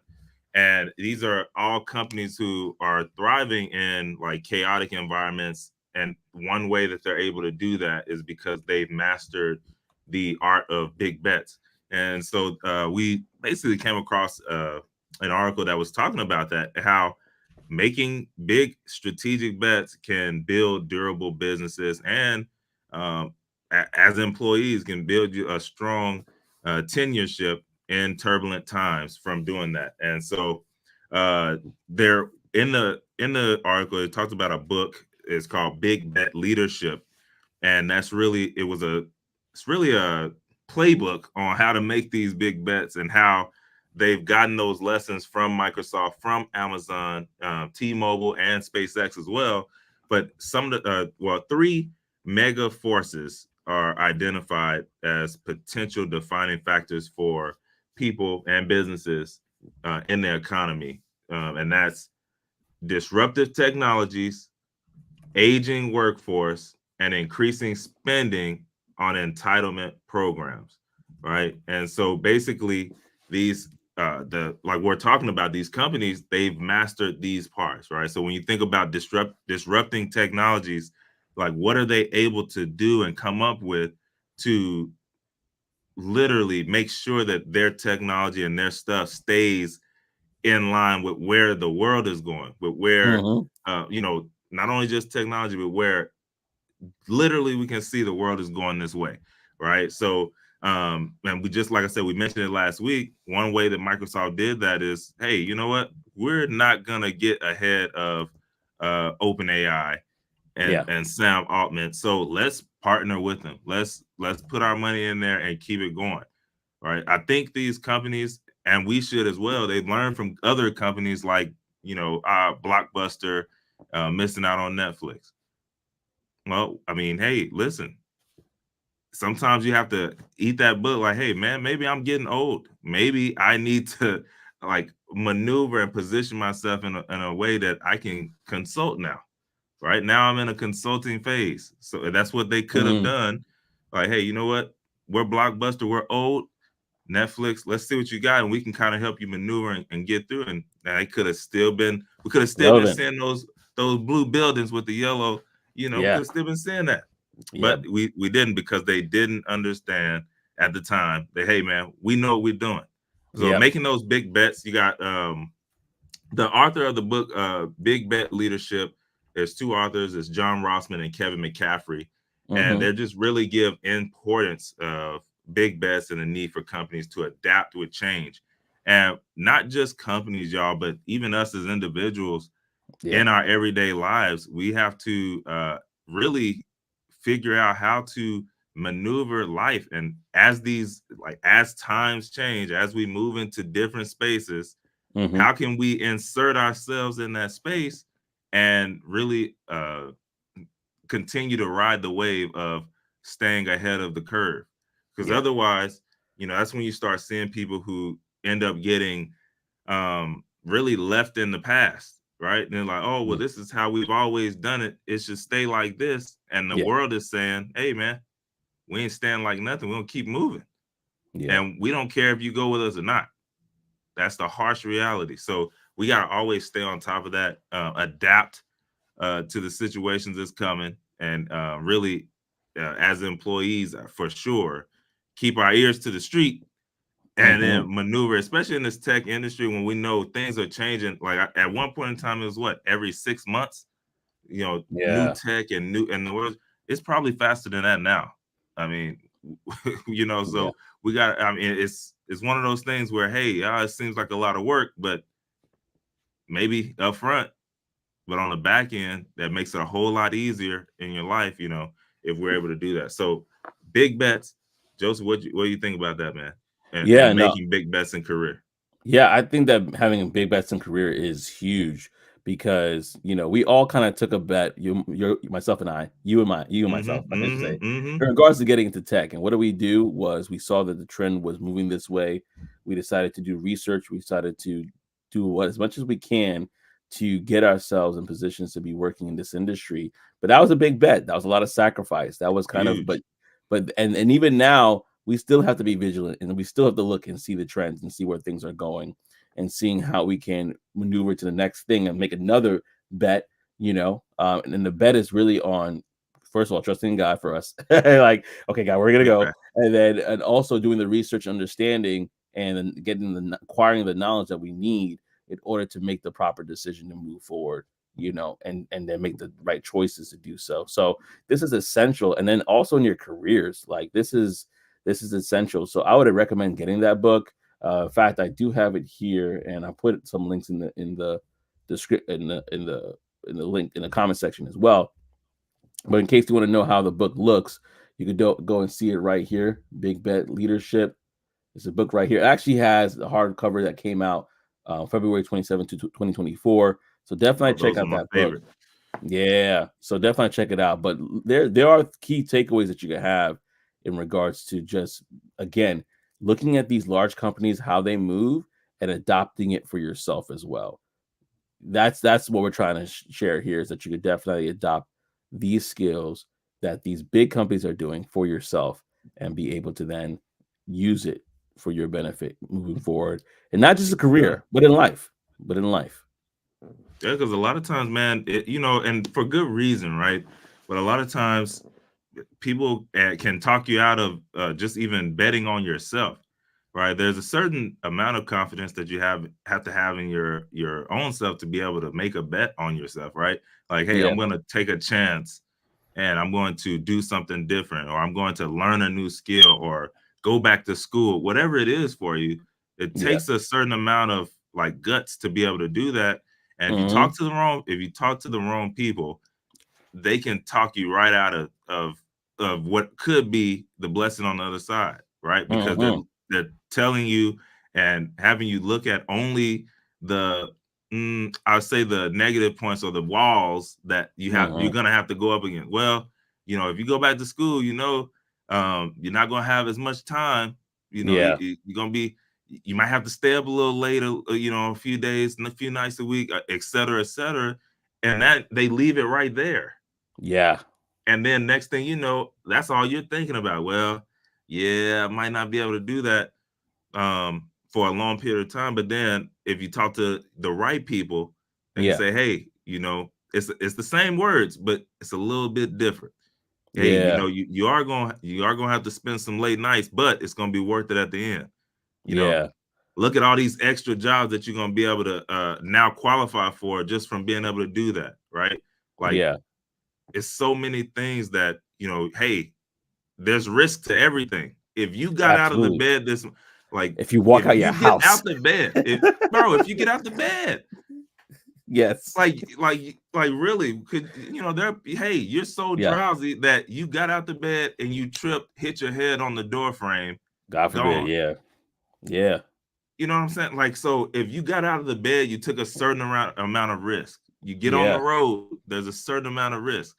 And these are all companies who are thriving in like chaotic environments. And one way that they're able to do that is because they've mastered the art of big bets. And so we basically came across an article that was talking about that, how making big strategic bets can build durable businesses, and as employees can build you a strong tenureship in turbulent times from doing that. And so there in the article, it talked about a book. It's called Big Bet Leadership, and it's really a playbook on how to make these big bets, and how they've gotten those lessons from Microsoft, from Amazon, T-Mobile, and SpaceX as well. But some of the 3 mega forces are identified as potential defining factors for people and businesses in the economy, and that's disruptive technologies, aging workforce, and increasing spending on entitlement programs, right? And so basically, these like we're talking about, these companies, they've mastered these parts, right? So when you think about disrupting technologies, like what are they able to do and come up with to literally make sure that their technology and their stuff stays in line with where the world is going, with where not only just technology, but where literally we can see the world is going this way, right? So and we just, like I said, we mentioned it last week. One way that Microsoft did that is, hey, you know what, we're not gonna get ahead of OpenAI and Sam Altman, so let's partner with them. Let's put our money in there and keep it going, right? I think these companies, and we should as well, they've learned from other companies like Blockbuster missing out on Netflix. Well, I mean, hey, listen, sometimes you have to eat that book. Like, hey, man, maybe I'm getting old. Maybe I need to like maneuver and position myself in a way that I can consult now. Right now, I'm in a consulting phase. So that's what they could have Mm, done. Like, hey, you know what? We're Blockbuster. We're old. Netflix, let's see what you got, and we can kind of help you maneuver and get through. And they could have still been, we could have still been relevant. seeing those blue buildings with the yellow. We could Yeah. have still been seeing that, but Yep. we didn't because they didn't understand at the time that, hey man, we know what we're doing. So Yep. making those big bets, you got the author of the book, Big Bet Leadership. There's two authors, it's John Rossman and Kevin McCaffrey, and Mm-hmm. they just really give importance of big bets and the need for companies to adapt with change. And not just companies, y'all, but even us as individuals in Yep. our everyday lives, we have to really figure out how to maneuver life. And as times change, as we move into different spaces, Mm-hmm. how can we insert ourselves in that space and really continue to ride the wave of staying ahead of the curve? Because Yep. otherwise, that's when you start seeing people who end up getting really left in the past, right? And they're like, oh, well, Mm. this is how we've always done it. It should stay like this. And the Yeah. world is saying, hey, man, we ain't stand like nothing. We're going to keep moving. Yeah. And we don't care if you go with us or not. That's the harsh reality. So we got to always stay on top of that, adapt to the situations that's coming, and really, as employees, for sure, keep our ears to the street and Mm-hmm. then maneuver, especially in this tech industry when we know things are changing. Like at one point in time, it was what, every 6 months, new Yeah. tech and the world. It's probably faster than that now. I mean, Yeah. so we got. I mean, it's one of those things where, hey, it seems like a lot of work, but maybe up front, but on the back end, that makes it a whole lot easier in your life. If we're able to do that. So big bets, Joseph. What do you think about that, man? And Yeah. No. making big bets in career. Yeah, I think that having a big bets in career is huge because we all kind of took a bet. Myself, and I, you and myself, Mhm, I should mhm, say, in mhm. regards to getting into tech. And what do we do? Was we saw that the trend was moving this way. We decided to do research. We decided to do what as much as we can to get ourselves in positions to be working in this industry. But that was a big bet. That was a lot of sacrifice. That was kind of, Huge. and even now we still have to be vigilant and we still have to look and see the trends and see where things are going and seeing how we can maneuver to the next thing and make another bet, and then the bet is really on, first of all, trusting God for us. Like, okay, God, we're going to go. Okay. And also doing the research, understanding, and then acquiring the knowledge that we need in order to make the proper decision to move forward, and then make the right choices to do so. So this is essential. And then also in your careers, like this is essential. So I would recommend getting that book. In fact, I do have it here, and I put some links in the script in the link in the comment section as well. But in case you want to know how the book looks, you could go and see it right here. Big Bet Leadership. It's a book right here. It actually has the hardcover that came out February 27th, 2024. So definitely Oh, check those are out my that book. favorite. Yeah, so definitely check it out. But there are key takeaways that you can have in regards to just, again, looking at these large companies, how they move, and adopting it for yourself as well. That's what we're trying to share here, is that you could definitely adopt these skills that these big companies are doing for yourself and be able to then use it for your benefit moving forward, and not just a Yeah. career, but in life. But in life. Yeah, because a lot of times, man, and for good reason, right? But a lot of times, people can talk you out of just even betting on yourself, right? There's a certain amount of confidence that you have to have in your own self to be able to make a bet on yourself, right? Like, hey, Yeah. I'm going to take a chance and I'm going to do something different, or I'm going to learn a new skill, or go back to school, whatever it is for you. It Yeah. takes a certain amount of like guts to be able to do that. And Hmm. if you talk to the wrong people, they can talk you right out of what could be the blessing on the other side, right? Because they're Hmm. they're telling you and having you look at only the I'll say the negative points or the walls that you're Hmm. gonna have to go up against. Well, if you go back to school, you're not gonna have as much time. Yeah. You're gonna be, you might have to stay up a little later, a few days and a few nights a week, et cetera, et cetera. and that they leave it right there. Yeah. And then next thing you know, that's all you're thinking about. Well, yeah, I might not be able to do that for a long period of time. But then if you talk to the right people, they can Yeah. say, hey, it's the same words, but it's a little bit different. Hey, Yeah. you are gonna have to spend some late nights, but it's gonna be worth it at the end. You know, Yeah. look at all these extra jobs that you're gonna be able to now qualify for just from being able to do that, right? Like Yeah. it's so many things that hey, there's risk to everything. If you got out of the Absolutely. bed this like If you walk if out your you get house. out the bed, if you get out the bed, Yes. like really could there hey, you're so Yeah. drowsy that you got out the bed and you tripped, hit your head on the door frame, God forbid. gone. Yeah. Yeah. You know what I'm saying? Like, so if you got out of the bed, you took a certain amount of risk. You get on the Yeah. road, there's a certain amount of risk.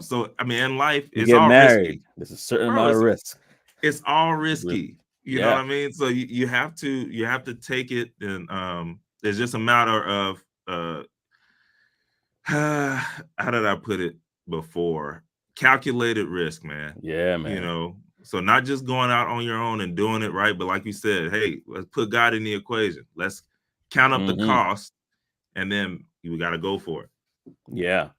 So I mean, in life, You it's get all married. risky, There's a certain bro. amount of risk. It's all Re- risky. You know what Yeah. I mean? So you have to take it, and it's just a matter of how did I put it before? Calculated risk, man. Yeah, You man. know, so not just going out on your own and doing it right, but like you said, hey, let's put God in the equation. Let's count up the Hmm. cost, and then you got to go for it. Yeah.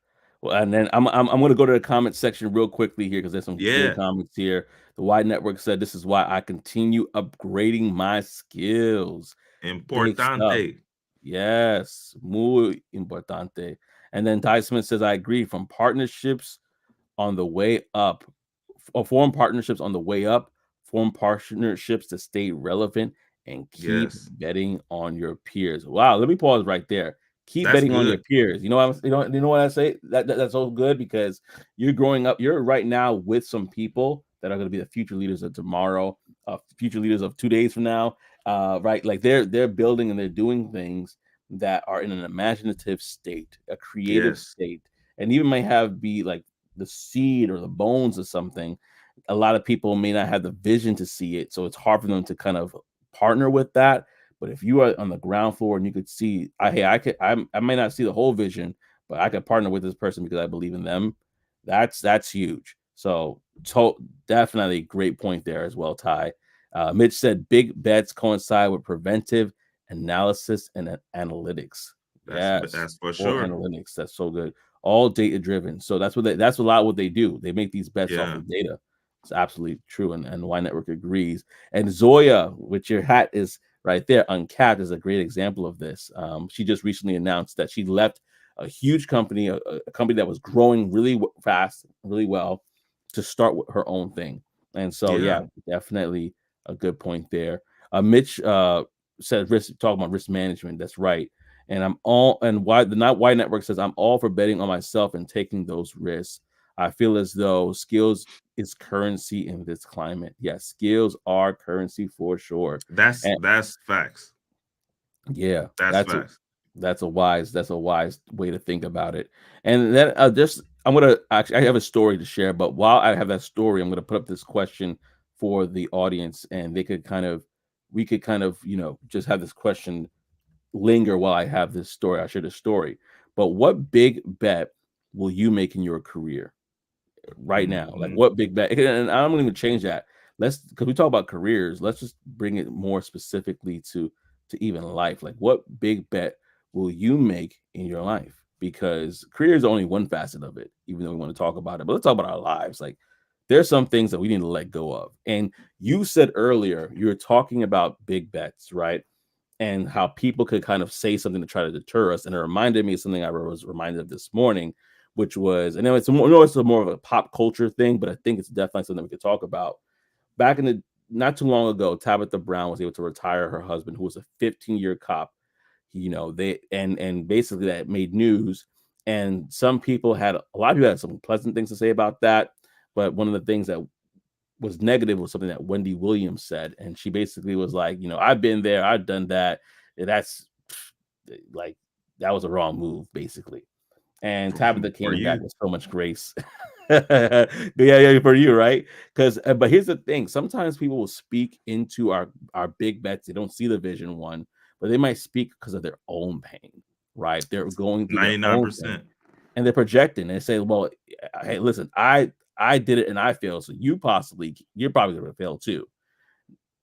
Well, and then I'm going to go to the comment section real quickly here because there's some good Yeah, comments here. The Wide Network said, "This is why I continue upgrading my skills." Big stuff. importante. Yes, muy importante. And then Ty Smith says, "I agree. From partnerships on the way up, or form partnerships on the way up, form partnerships to stay relevant, and keep Yes, betting on your peers." Wow, let me pause right there. Keep that's betting on your good. peers. You know what you know what I say? That's so good because you're growing up. You're right now with some people that are going to be the future leaders of tomorrow, future leaders of 2 days from now. Right, like they're building and they're doing things that are in an imaginative state, a creative Yes, state, and even might have be like the seed or the bones of something. A lot of people may not have the vision to see it, so it's hard for them to kind of partner with that. But if you are on the ground floor and you could see, I may not see the whole vision, but I could partner with this person because I believe in them. That's huge. So definitely great point there as well, Ty. Mitch said big bets coincide with preventive analysis and analytics. Yes, that's for or sure. analytics. That's so good. All data driven. So that's a lot what they do. They make these bets off Yeah, of data. It's absolutely true, and Y Network agrees. And Zoya, which your hat is right there, Uncapped, is a great example of this. She just recently announced that she left a huge company, a company that was growing really fast, really well, to start with her own thing. And so, yeah, yeah, definitely a good point there. Mitch said talking about risk management. That's right. And I'm all and why the not why network says I'm all for betting on myself and taking those risks. I feel as though skills is currency in this climate. Yes, skills are currency for sure. that's And that's facts. yeah, That's facts. that's a wise way to think about it. And then just I'm gonna actually I have a story to share, but while I have that story, I'm gonna put up this question for the audience, and they could kind of we could kind of just have this question linger while I have this story. I share this story. But what big bet will you make in your career right now? Like Mhm. what big bet? And I'm going to change that. Let's because we talk about careers. Let's just bring it more specifically to even life. Like what big bet will you make in your life? Because career is only one facet of it, even though we want to talk about it. But let's talk about our lives. Like there's some things that we need to let go of. And you said earlier, you were talking about big bets, right? And how people could kind of say something to try to deter us. And it reminded me of something I was reminded of this morning, which was, and it's more, it's a more of a pop culture thing, but I think it's definitely something we could talk about. Back in the not too long ago, Tabitha Brown was able to retire her husband, who was a 15-year cop. They and basically that made news. And some people had a lot of people had some pleasant things to say about that. But one of the things that was negative was something that Wendy Williams said, and she basically was like, I've been there, I've done that. That's like that was a wrong move, basically. And Tabitha For came back you. with so much grace. Yeah, for you, right? Because, but here's the thing: sometimes people will speak into our big bets. They don't see the vision one, but they might speak because of their own pain. right? They're going through their own thing 99%. and they're projecting and say, well, hey, listen, I did it and I failed. So you're probably gonna fail too.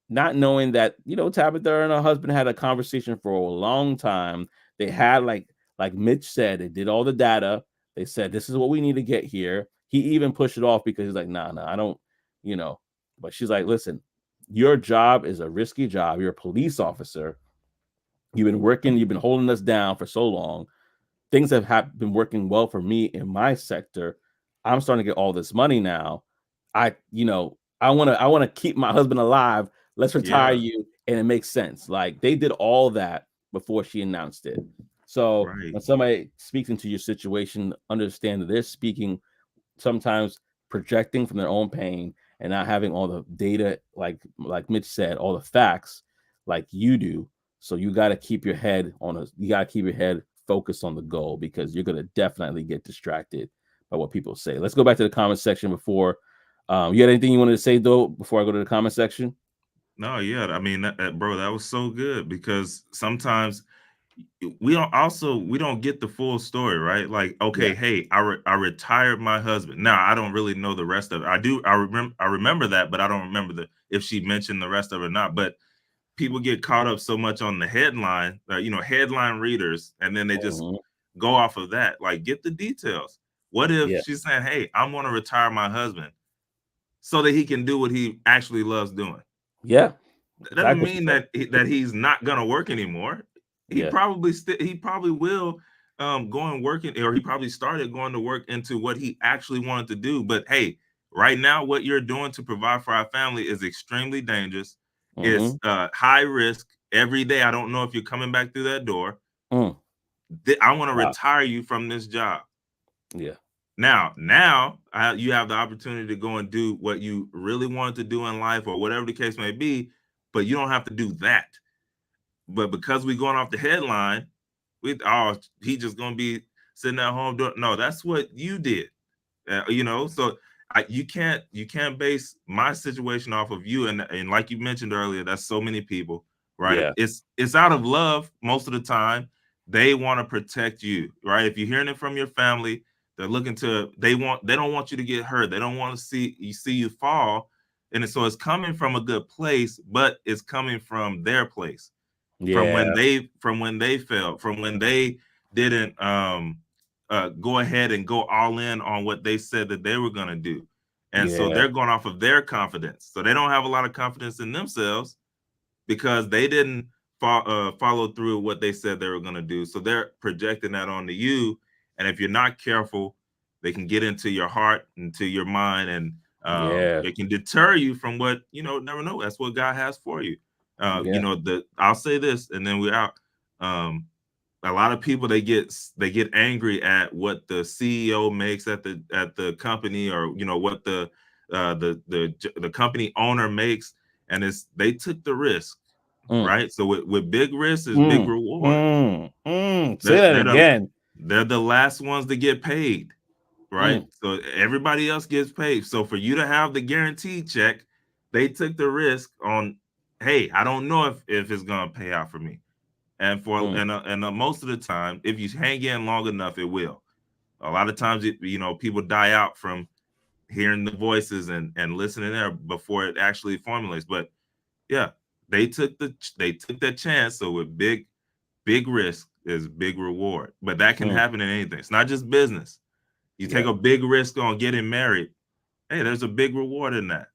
Not knowing that, Tabitha and her husband had a conversation for a long time. They had like Mitch said, they did all the data. They said this is what we need to get here. He even pushed it off because he's like, nah, I don't, you know. But she's like, listen, your job is a risky job. You're a police officer. You've been working, you've been holding us down for so long. Things have been working well for me in my sector. I'm starting to get all this money now. I want to keep my husband alive. Let's retire Yeah, you, and it makes sense. Like they did all that before she announced it. So right. when somebody speaks into your situation, understand that they're speaking sometimes projecting from their own pain and not having all the data, like Mitch said, all the facts like you do. So you got to keep your head focused on the goal because you're going to definitely get distracted by what people say. Let's go back to the comment section before. You had anything you wanted to say though before I go to the comment section? No, yeah. I mean, bro, that was so good because sometimes we don't get the full story, right? Like, Yeah. okay, hey, I retired my husband. Now I don't really know the rest of it. I remember that, but I don't remember if she mentioned the rest of it or not. But people get caught up so much on the headline, headline readers, and then they just Mhm. go off of that. Like, get the details. What if Yeah. she's saying, hey, I'm going to retire my husband so that he can do what he actually loves doing? Yeah. That doesn't Exactly what she mean said. that he's not gonna work anymore. He Yeah. probably will go and work or he probably started going to work into what he actually wanted to do. But hey, right now, what you're doing to provide for our family is extremely dangerous. It's Mm-hmm. high risk every day. I don't know if you're coming back through that door. Mm. I want to Wow. retire you from this job. Yeah. Now, you have the opportunity to go and do what you really wanted to do in life, or whatever the case may be. But you don't have to do that. But because we going off the headline, he just gonna be sitting at home doing. No, that's what you did. So you can't base my situation off of you, and like you mentioned earlier, that's so many people, right? Yeah. It's out of love most of the time. They want to protect you, right? If you're hearing it from your family, they don't want you to get hurt. They don't want to see you fall. And so it's coming from a good place, but it's coming from their place, Yeah. from when they failed, from when they didn't go ahead and go all in on what they said that they were going to do. And so Yeah. they're going off of their confidence. So they don't have a lot of confidence in themselves because they didn't follow through what they said they were going to do. So they're projecting that onto you. And if you're not careful, they can get into your heart, into your mind, and Yeah. it can deter you from what, never know. That's what God has for you. Yeah. I'll say this and then we're out. Um, a lot of people they get angry at what the CEO makes at the company, or what the company owner makes, and they took the risk, Mm. right? So with big risk is big Mm. reward. Mm. Mm. Say They're, that they're the again. they're the last ones to get paid, right? Mm. So everybody else gets paid. So for you to have the guaranteed check, they took the risk on, hey, I don't know if it's gonna pay out for me. And Mm. most of the time, if you hang in long enough, it will. A lot of times, people die out from hearing the voices and listening there before it actually formulates. But yeah, they took that chance. So with big risk is big reward. But that can Mm. happen in anything. It's not just business. You take Yeah. a big risk on getting married. Hey, there's a big reward in that.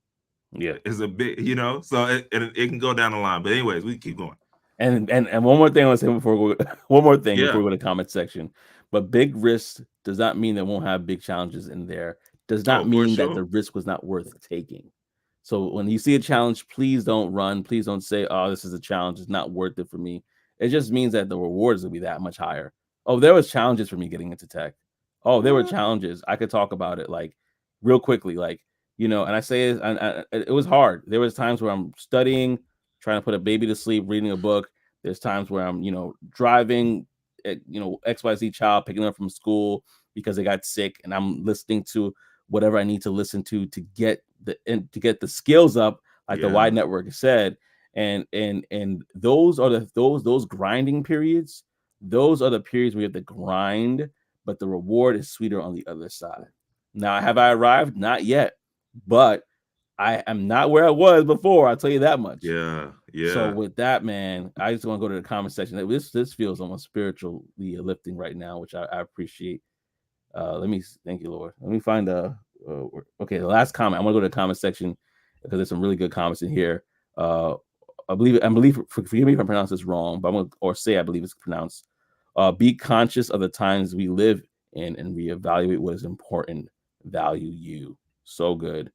Yeah. It's a big, so it can go down the line. But anyways, we keep going. And one more thing I want to say one more thing before Yeah. we go to the comment section. But big risk does not mean they won't have big challenges in there. Does Oh, not for mean that the sure. risk was not worth taking. So when you see a challenge, please don't run. Please don't say, "Oh, this is a challenge. It's not worth it for me." It just means that the rewards will be that much higher. Oh, there was challenges for me getting into tech. Oh, there were What? challenges. I could talk about it like real quickly, and I say it, it was hard. There was times where I'm studying, trying to put a baby to sleep, reading a book. There's times where I'm, driving, XYZ child, picking them up from school because they got sick, and I'm listening to whatever I need to listen to get the skills up, like the Yeah. wide network said. And those are those grinding periods Those are the periods where you have to grind, but the reward is sweeter on the other side. Now, have I arrived? Not yet, but I am not where I was before. I'll tell you that much. Yeah. So Yeah. with that, man, I just want to go to the comment section. This feels almost spiritually lifting right now, which I appreciate. Thank you, Lord. Let me find okay, the last comment. I want to go to the comment section because there's some really good comments in here. I believe, forgive me if I pronounce this wrong, but I believe it's pronounced. Be conscious of the times we live in and reevaluate what is important. Value you. So good.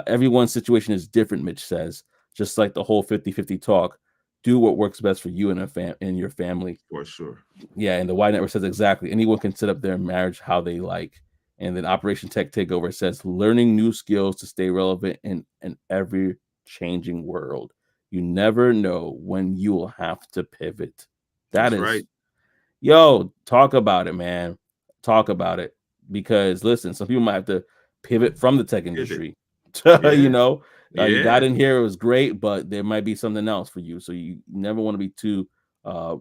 Everyone's situation is different, Mitch says. Just like the whole 50-50 talk, do what works best for you and your family. For sure. Yeah, and the Y Network says exactly. Anyone can set up their marriage how they like. And then Operation Tech Takeover says learning new skills to stay relevant in an ever changing world. You never know when you will have to pivot. That That's is, right. yo, talk about it, man. Talk about it. Because listen, some people might have to pivot from the tech Pivot. industry. Yeah. You got Yeah. in here, it was great, but there might be something else for you. So you never want to be uh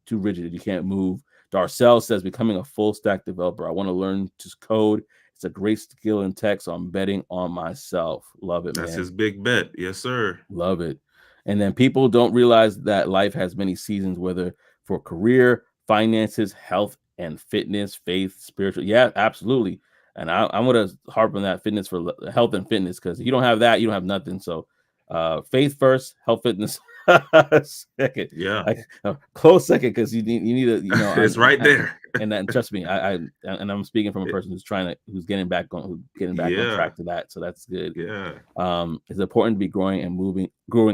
too rigid. You can't move. Darcel says becoming a full stack developer. I want to learn to code. It's a great skill in tech, so I'm betting on myself. Love it, That's man. his big bet. Yes, sir. Love it. And then people don't realize that life has many seasons, whether for career, finances, health, and fitness, faith, spiritual. Yeah, absolutely. And I'm going to harp on that fitness for health and fitness because if you don't have that, you don't have nothing. So, faith first, health, fitness second, Yeah. close second because you need a It's right there. and that trust me, I'm speaking from a It- person who's getting back on yeah. track to that. So that's good. Yeah. It's important to be growing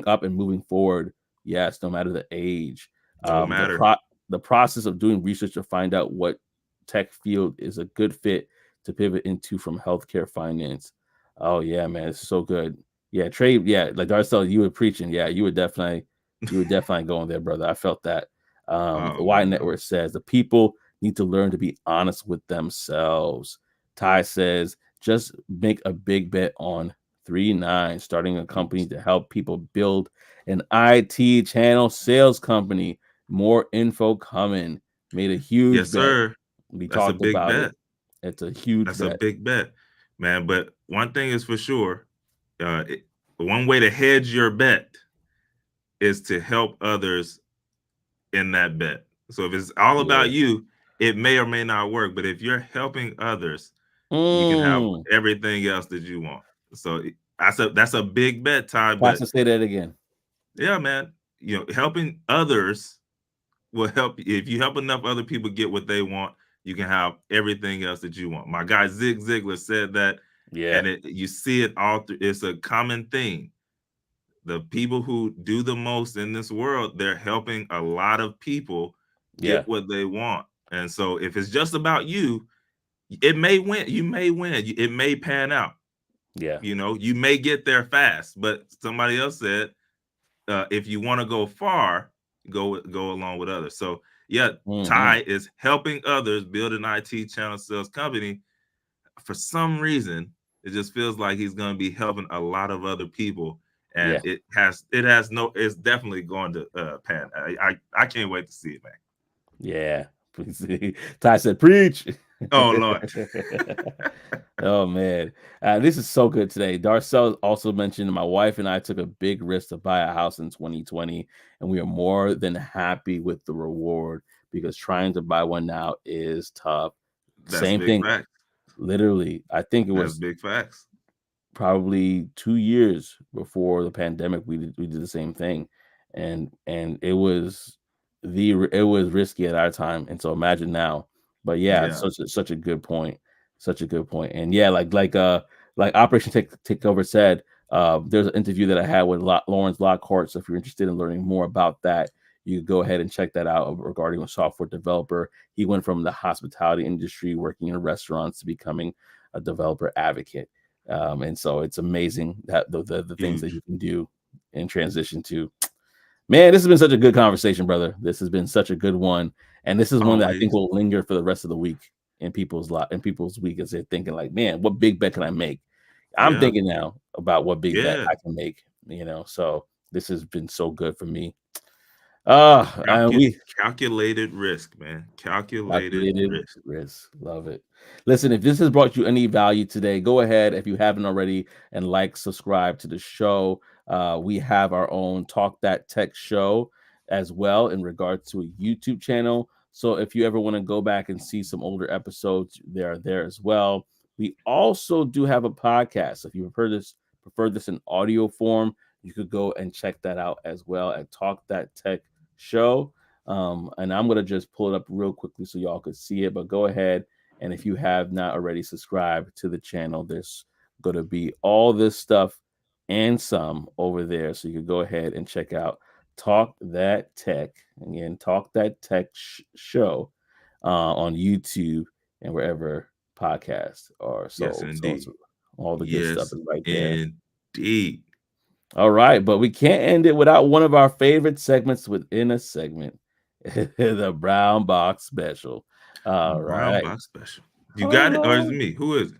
up and moving forward. Yes, no matter the age. No The matter. the process of doing research to find out what tech field is a good fit to pivot into from healthcare finance. Oh yeah, man, it's so good. Yeah, Trey. Yeah, like Darcel, you were preaching. Yeah, you were definitely going there, brother. I felt that. The Oh Y man. Network says the people need to learn to be honest with themselves. Ty says just make a big bet on 3-9, starting a company to help people build an IT channel sales company. More info coming. Made a huge Yes, bet. sir. We That's a talked big about it. bet. It's a huge That's a bet. big bet, man. But one thing is for sure, one way to hedge your bet is to help others in that bet. So if it's all about Yeah. you, it may or may not work. But if you're helping others, you can have Mm. everything else that you want. So that's a big bet, Ty. But Pastor, say that again. yeah, man, helping others will help. If you help enough other people get what they want, you can have everything else that you want. My guy Zig Ziglar said that, Yeah. and you see it all through. It's a common thing. The people who do the most in this world, they're helping a lot of people Yeah. get what they want. And so if it's just about you, it may win. You may win. It may pan out. Yeah. You may get there fast, but somebody else said, if you want to go far, go along with others. So yeah, Mm-hmm. Ty is helping others build an IT channel sales company. For some reason, it just feels like he's going to be helping a lot of other people, and Yeah. it's definitely going to pan. I can't wait to see it, man. Yeah. Ty said, preach. Oh Lord. Oh man, this is so good today. Darcel also mentioned my wife and I took a big risk to buy a house in 2020, and we are more than happy with the reward because trying to buy one now is tough. That's Same big thing, facts. literally. I think it That's was big facts. probably 2 years before the pandemic we did the same thing, and it was risky at our time, and so imagine now. But yeah, it's Yeah. such a good point, and yeah, like Operation Takeover said, there's an interview that I had with Lawrence Lockhart. So if you're interested in learning more about that, you go ahead and check that out regarding a software developer. He went from the hospitality industry working in restaurants to becoming a developer advocate. And so it's amazing that the things that Huge. you can do and transition to. Man, this has been such a good conversation, brother. This has been such a good one, and this is one that I think Always. will linger for the rest of the week in people's week as they're thinking like, man, what big bet can I make? I'm Yeah. thinking now about what big bet Yeah. I can make. So this has been so good for me. And Calculated risk, man. Calculated calculated risk. risk. Love it. Listen, if this has brought you any value today, go ahead if you haven't already and subscribe to the show. We have our own Talk That Tech show as well in regards to a YouTube channel. So if you ever want to go back and see some older episodes, they are there as well. We also do have a podcast. If you prefer this in audio form, you could go and check that out as well at Talk That Tech show. And I'm gonna just pull it up real quickly so y'all could see it. But go ahead, and if you have not already subscribed to the channel, there's gonna be all this stuff and some over there. So you could go ahead and check out Talk That Tech. Again, Talk That Tech show on YouTube and wherever podcasts are sold. Yes, indeed. So all the good stuff is right there. Indeed. All right, but we can't end it without one of our favorite segments within a segment, the Brown Box Special. All Brown right. box special. You got it, or is it me? Who is it?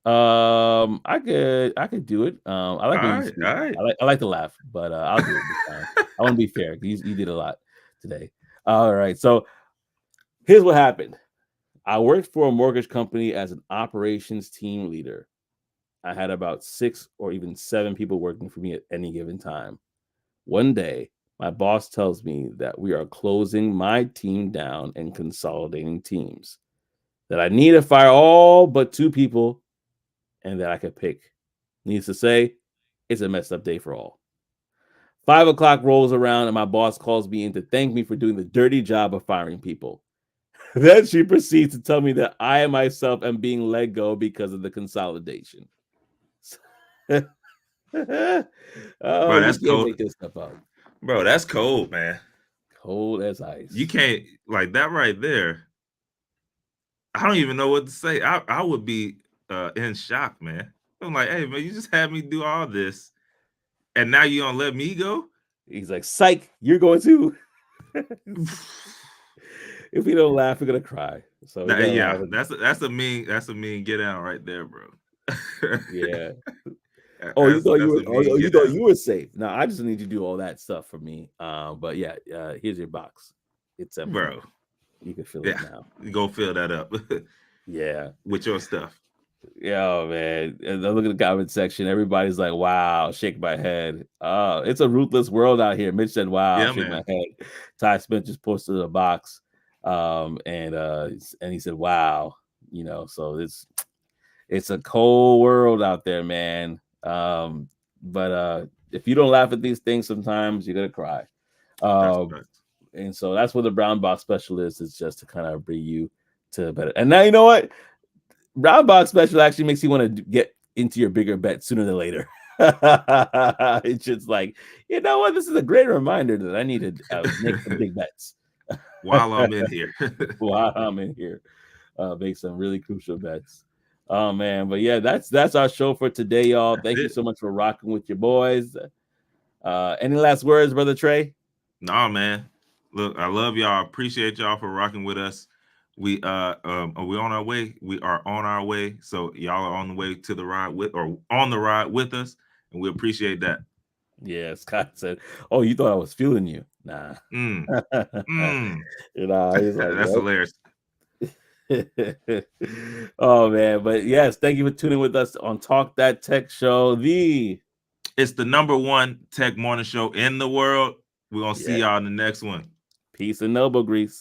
I could do it. I like when you speak. All right. I like to laugh, but I'll do it this time. I want to be fair. You did a lot today. All right, so here's what happened. I worked for a mortgage company as an operations team leader. I had about 6 or even 7 people working for me at any given time. One day, my boss tells me that we are closing my team down and consolidating teams, that I need to fire all but 2 people and that I could pick. Needs to say, it's a messed up day for all. 5 o'clock rolls around and my boss calls me in to thank me for doing the dirty job of firing people. Then she proceeds to tell me that I myself am being let go because of the consolidation. Bro, that's you can't cold. make this stuff up. Bro, that's cold, man. Cold as ice. You can't, like, that right there. I don't even know what to say. I would be in shock, man. I'm like, hey, man, you just had me do all this, and now you don't let me go? He's like, psych, you're going to. If we don't laugh, we're gonna cry. So yeah, that's a mean get out right there, bro. Yeah. You thought you were safe. No, I just need you to do all that stuff for me. But yeah, here's your box. It's empty. Bro. You can fill it now. You go fill that up. Yeah. With your stuff. Yeah, man. And I look at the comment section. Everybody's like, wow, shake my head. It's a ruthless world out here. Mitch said, wow, Yeah, shake man. my head. Ty Smith just posted a box. And he said, wow, so it's a cold world out there, man. But if you don't laugh at these things, sometimes you're gonna cry. And so that's what the Brown Box Special is just to kind of bring you to better. And now you know what? Brown Box Special actually makes you want to get into your bigger bet sooner than later. It's just like, you know what? This is a great reminder that I need to make some big bets while I'm in here. Make some really crucial bets. Oh man, but yeah, that's our show for today, y'all. Thank you so much for rocking with your boys. Any last words, brother Trey? Nah, man. Look, I love y'all. Appreciate y'all for rocking with us. We are on our way. We are on our way. So y'all are on the way to the ride with us, and we appreciate that. Yeah, Scott said, "Oh, you thought I was feeling you?" Nah. He's like, that's hilarious. Oh man, but yes, thank you for tuning with us on Talk That Tech Show. It's the #1 tech morning show in the world. We're gonna see y'all in the next one. Peace and elbow grease.